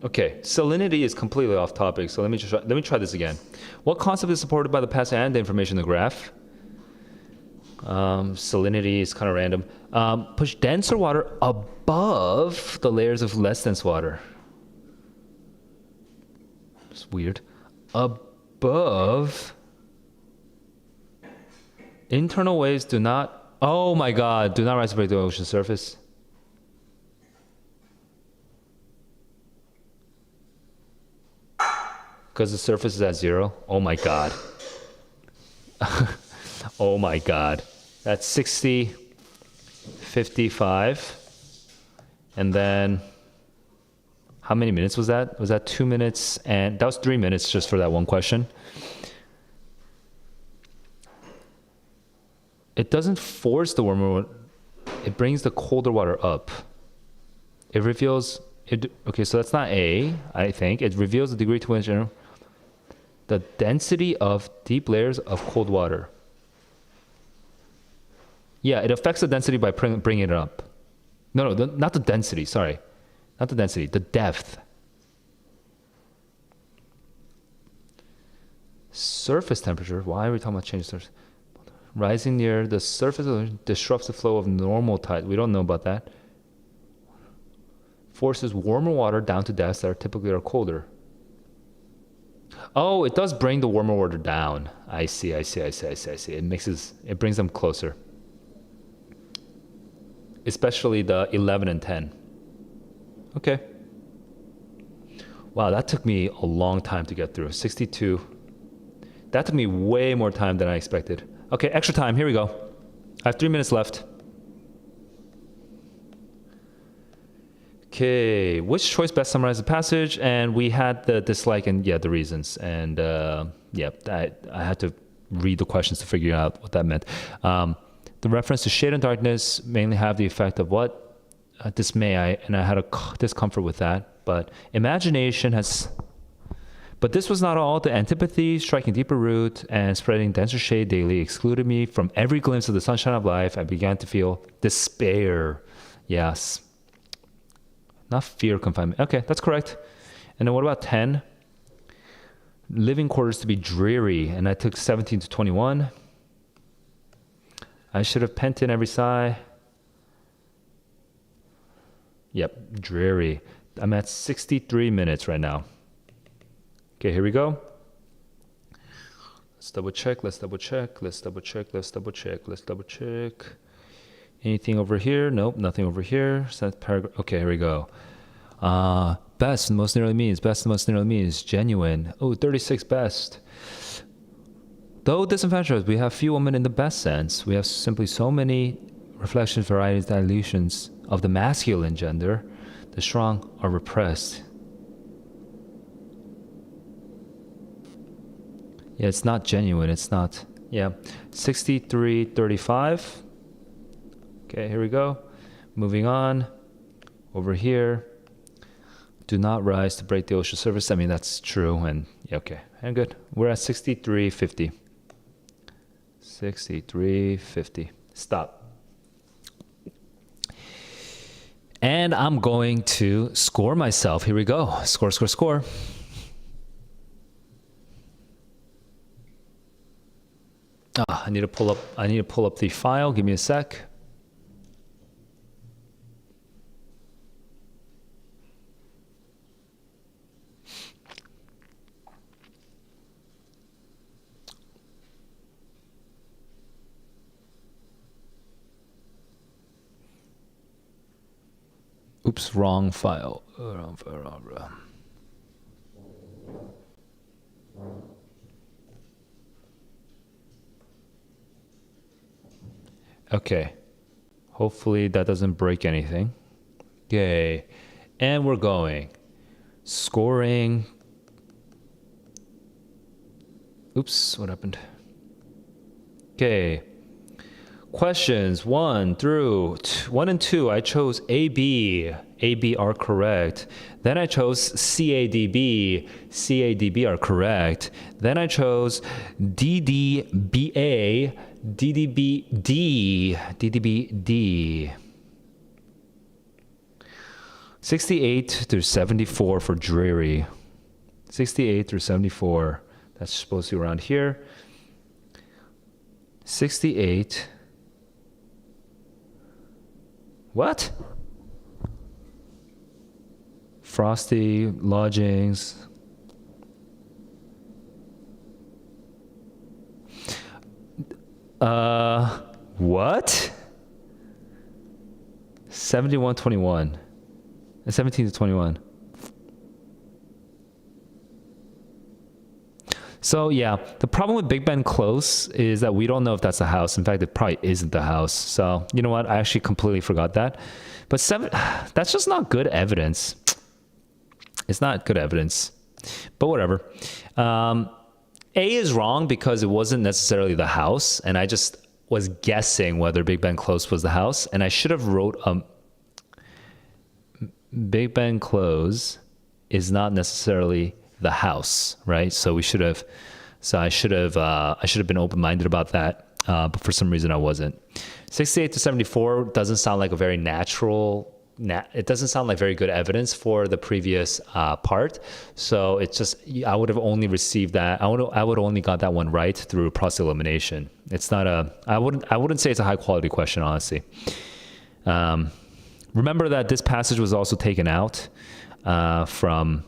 Okay, salinity is completely off topic, so let me try this again. What concept is supported by the past and the information in the graph? Salinity is kind of random. Push denser water above the layers of less dense water. It's weird. Above. Internal waves do not, oh my God, do not rise to break the ocean surface. Because the surface is at 0. Oh my God. Oh my God. That's 60, 55. And then, how many minutes was that? Was that 2 minutes? And that was 3 minutes just for that one question. It doesn't force the warmer water. It brings the colder water up. It reveals, okay, so that's not A, I think. It reveals the degree to which the density of deep layers of cold water. Yeah, it affects the density by bringing it up. No, not the density, sorry. Not the density, the depth. Surface temperature, why are we talking about change of surface? Rising near the surface disrupts the flow of normal tide. We don't know about that. Forces warmer water down to depths that are typically colder. Oh, it does bring the warmer water down. I see. It brings them closer. Especially the 11 and 10. Okay. Wow, that took me a long time to get through. 62. That took me way more time than I expected. Okay, extra time. Here we go. I have 3 minutes left. Okay, which choice best summarizes the passage? And we had the dislike and the reasons. And I had to read the questions to figure out what that meant. The reference to shade and darkness mainly have the effect of what? Dismay. And I had a discomfort with that. But imagination has... But this was not all. The antipathy, striking deeper root, and spreading denser shade daily excluded me from every glimpse of the sunshine of life. I began to feel despair. Yes. Not fear confinement. Okay, that's correct. And then what about 10? Living quarters to be dreary. And I took 17 to 21. I should have pent in every sigh. Yep, dreary. I'm at 63 minutes right now. Okay, here we go. Let's double check. Anything over here? Nope, nothing over here. Paragraph. Okay, here we go. Best and most nearly means genuine. Oh, 36 best. Though disenfranchised, we have few women in the best sense. We have simply so many reflections, varieties, dilutions of the masculine gender. The strong are repressed. Yeah, it's not genuine. It's not. Yeah. 63:35. Okay, here we go. Moving on. Over here. Do not rise to break the ocean surface. I mean, that's true. And yeah, okay. And good. We're at 63:50. 63:50. Stop. And I'm going to score myself. Here we go. Score. I need to pull up the file. Give me a sec. Oops, wrong file. Okay. Hopefully that doesn't break anything. Okay. And we're going. Scoring. Oops, what happened? Okay. Questions 1 and 2, I chose A, B. A, B are correct. Then I chose C, A, D, B. C, A, D, B are correct. Then I chose D, D, B, A. D, D, B, D. D, D, B, D. 68 through 74 for dreary. 68 through 74. That's supposed to be around here. 68. What? Frosty, lodgings. What? 71:21. 17 to 21. So yeah, the problem with Big Ben Close is that we don't know if that's the house. In fact, it probably isn't the house. So you know what? I actually completely forgot that. But that's just not good evidence. It's not good evidence. But whatever. A is wrong because it wasn't necessarily the house, and I just was guessing whether Big Ben Close was the house, and I should have wrote Big Ben Close is not necessarily the house, right? So I should have been open-minded about that, but for some reason I wasn't. 68 to 74 doesn't sound like a very natural. It doesn't sound like very good evidence for the previous part. So it's just I would have only received that. I would only got that one right through process elimination. It's not I wouldn't say it's a high quality question, honestly. Remember that this passage was also taken out from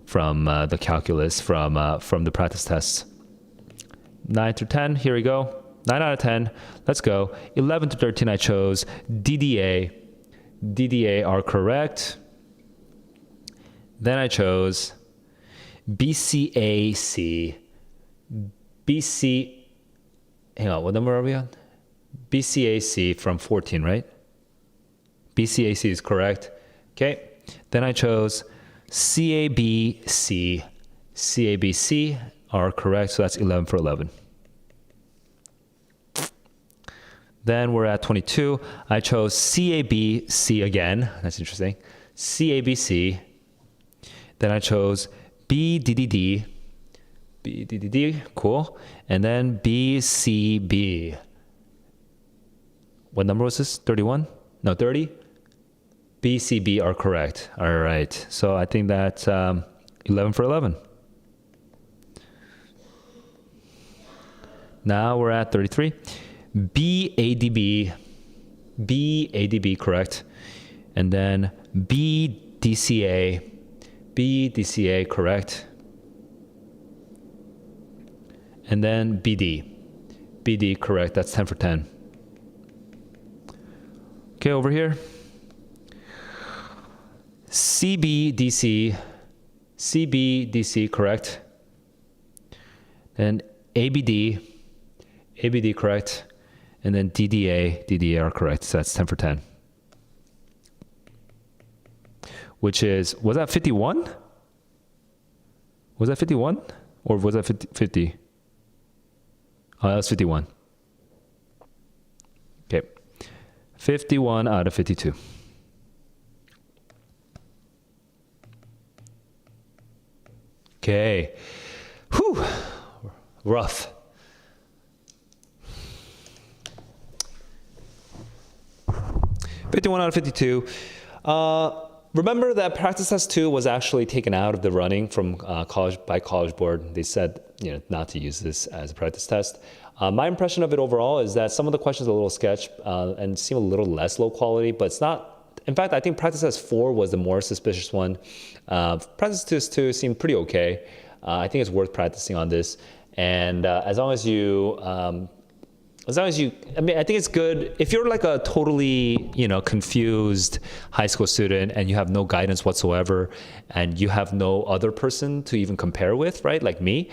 the calculus, from the practice tests. 9 through 10, here we go. 9 out of 10, let's go. 11 to 13 I chose. DDA are correct. Then I chose BCAC. Hang on, what number are we on? BCAC from 14, right? BCAC is correct. Okay, then I chose CABC. CABC are correct, so that's 11 for 11. Then we're at 22. I chose CABC again. That's interesting. CABC. Then I chose BDDD. BDDD, cool. And then BCB. What number was this? 31? No, 30? BCB are correct. All right. So I think that's 11 for 11. Now we're at 33. BADB, correct. And then BDCA, correct. And then BD, correct. That's 10 for 10. Okay, over here. CBDC, correct. Then ABD, correct. And then DDA are correct. So that's 10 for 10. Which is, was that 51? Was that 51? Or was that 50? Oh, that was 51. Okay. 51 out of 52. Okay. Whew. Rough. $51 out of 52. Remember that practice test 2 was actually taken out of the running from College Board. They said, not to use this as a practice test. My impression of it overall is that some of the questions are a little sketch and seem a little less low quality, but it's not. In fact, I think practice test 4 was the more suspicious one. Practice test 2 seemed pretty okay. I think it's worth practicing on this. And as long as you, I think it's good if you're like a totally, confused high school student and you have no guidance whatsoever and you have no other person to even compare with, right? Like me,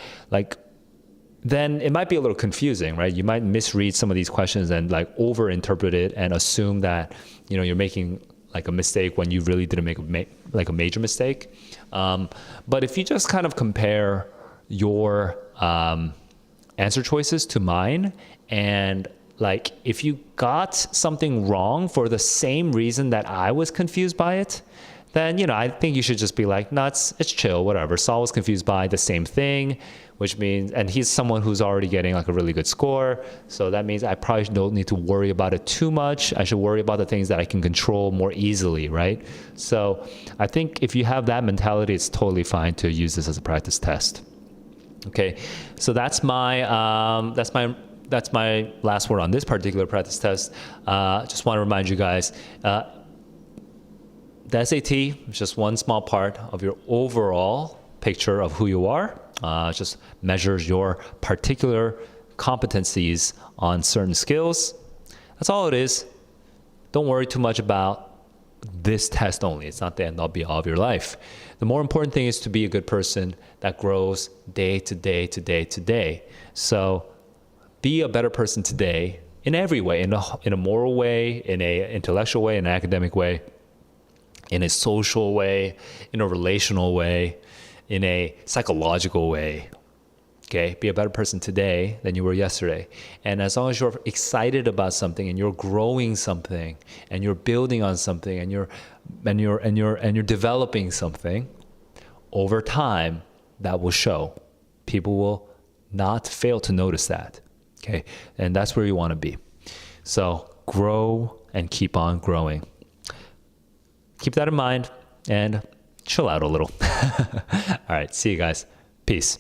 then it might be a little confusing, right? You might misread some of these questions and overinterpret it and assume that, you're making a mistake when you really didn't make a major mistake. But if you just kind of compare your answer choices to mine, and if you got something wrong for the same reason that I was confused by it, then I think you should just be like, nuts, it's chill, whatever. Saul was confused by the same thing, which means, and he's someone who's already getting a really good score, so that means I probably don't need to worry about it too much. I should worry about the things that I can control more easily, right? So I think if you have that mentality, it's totally fine to use this as a practice test. Okay, so that's my last word on this particular practice test. Just want to remind you guys, the SAT is just one small part of your overall picture of who you are. Just measures your particular competencies on certain skills. That's all it is. Don't worry too much about this test only. It's not the end all be all of your life. The more important thing is to be a good person that grows day to day to day to day. So be a better person today in every way, in a moral way, in a intellectual way, in an academic way, in a social way, in a relational way, in a psychological way. Okay, be a better person today than you were yesterday. And as long as you're excited about something and you're growing something and you're building on something and you're developing something, over time that will show. People will not fail to notice that. Okay, and that's where you want to be. So grow and keep on growing. Keep that in mind and chill out a little. All right, see you guys. Peace.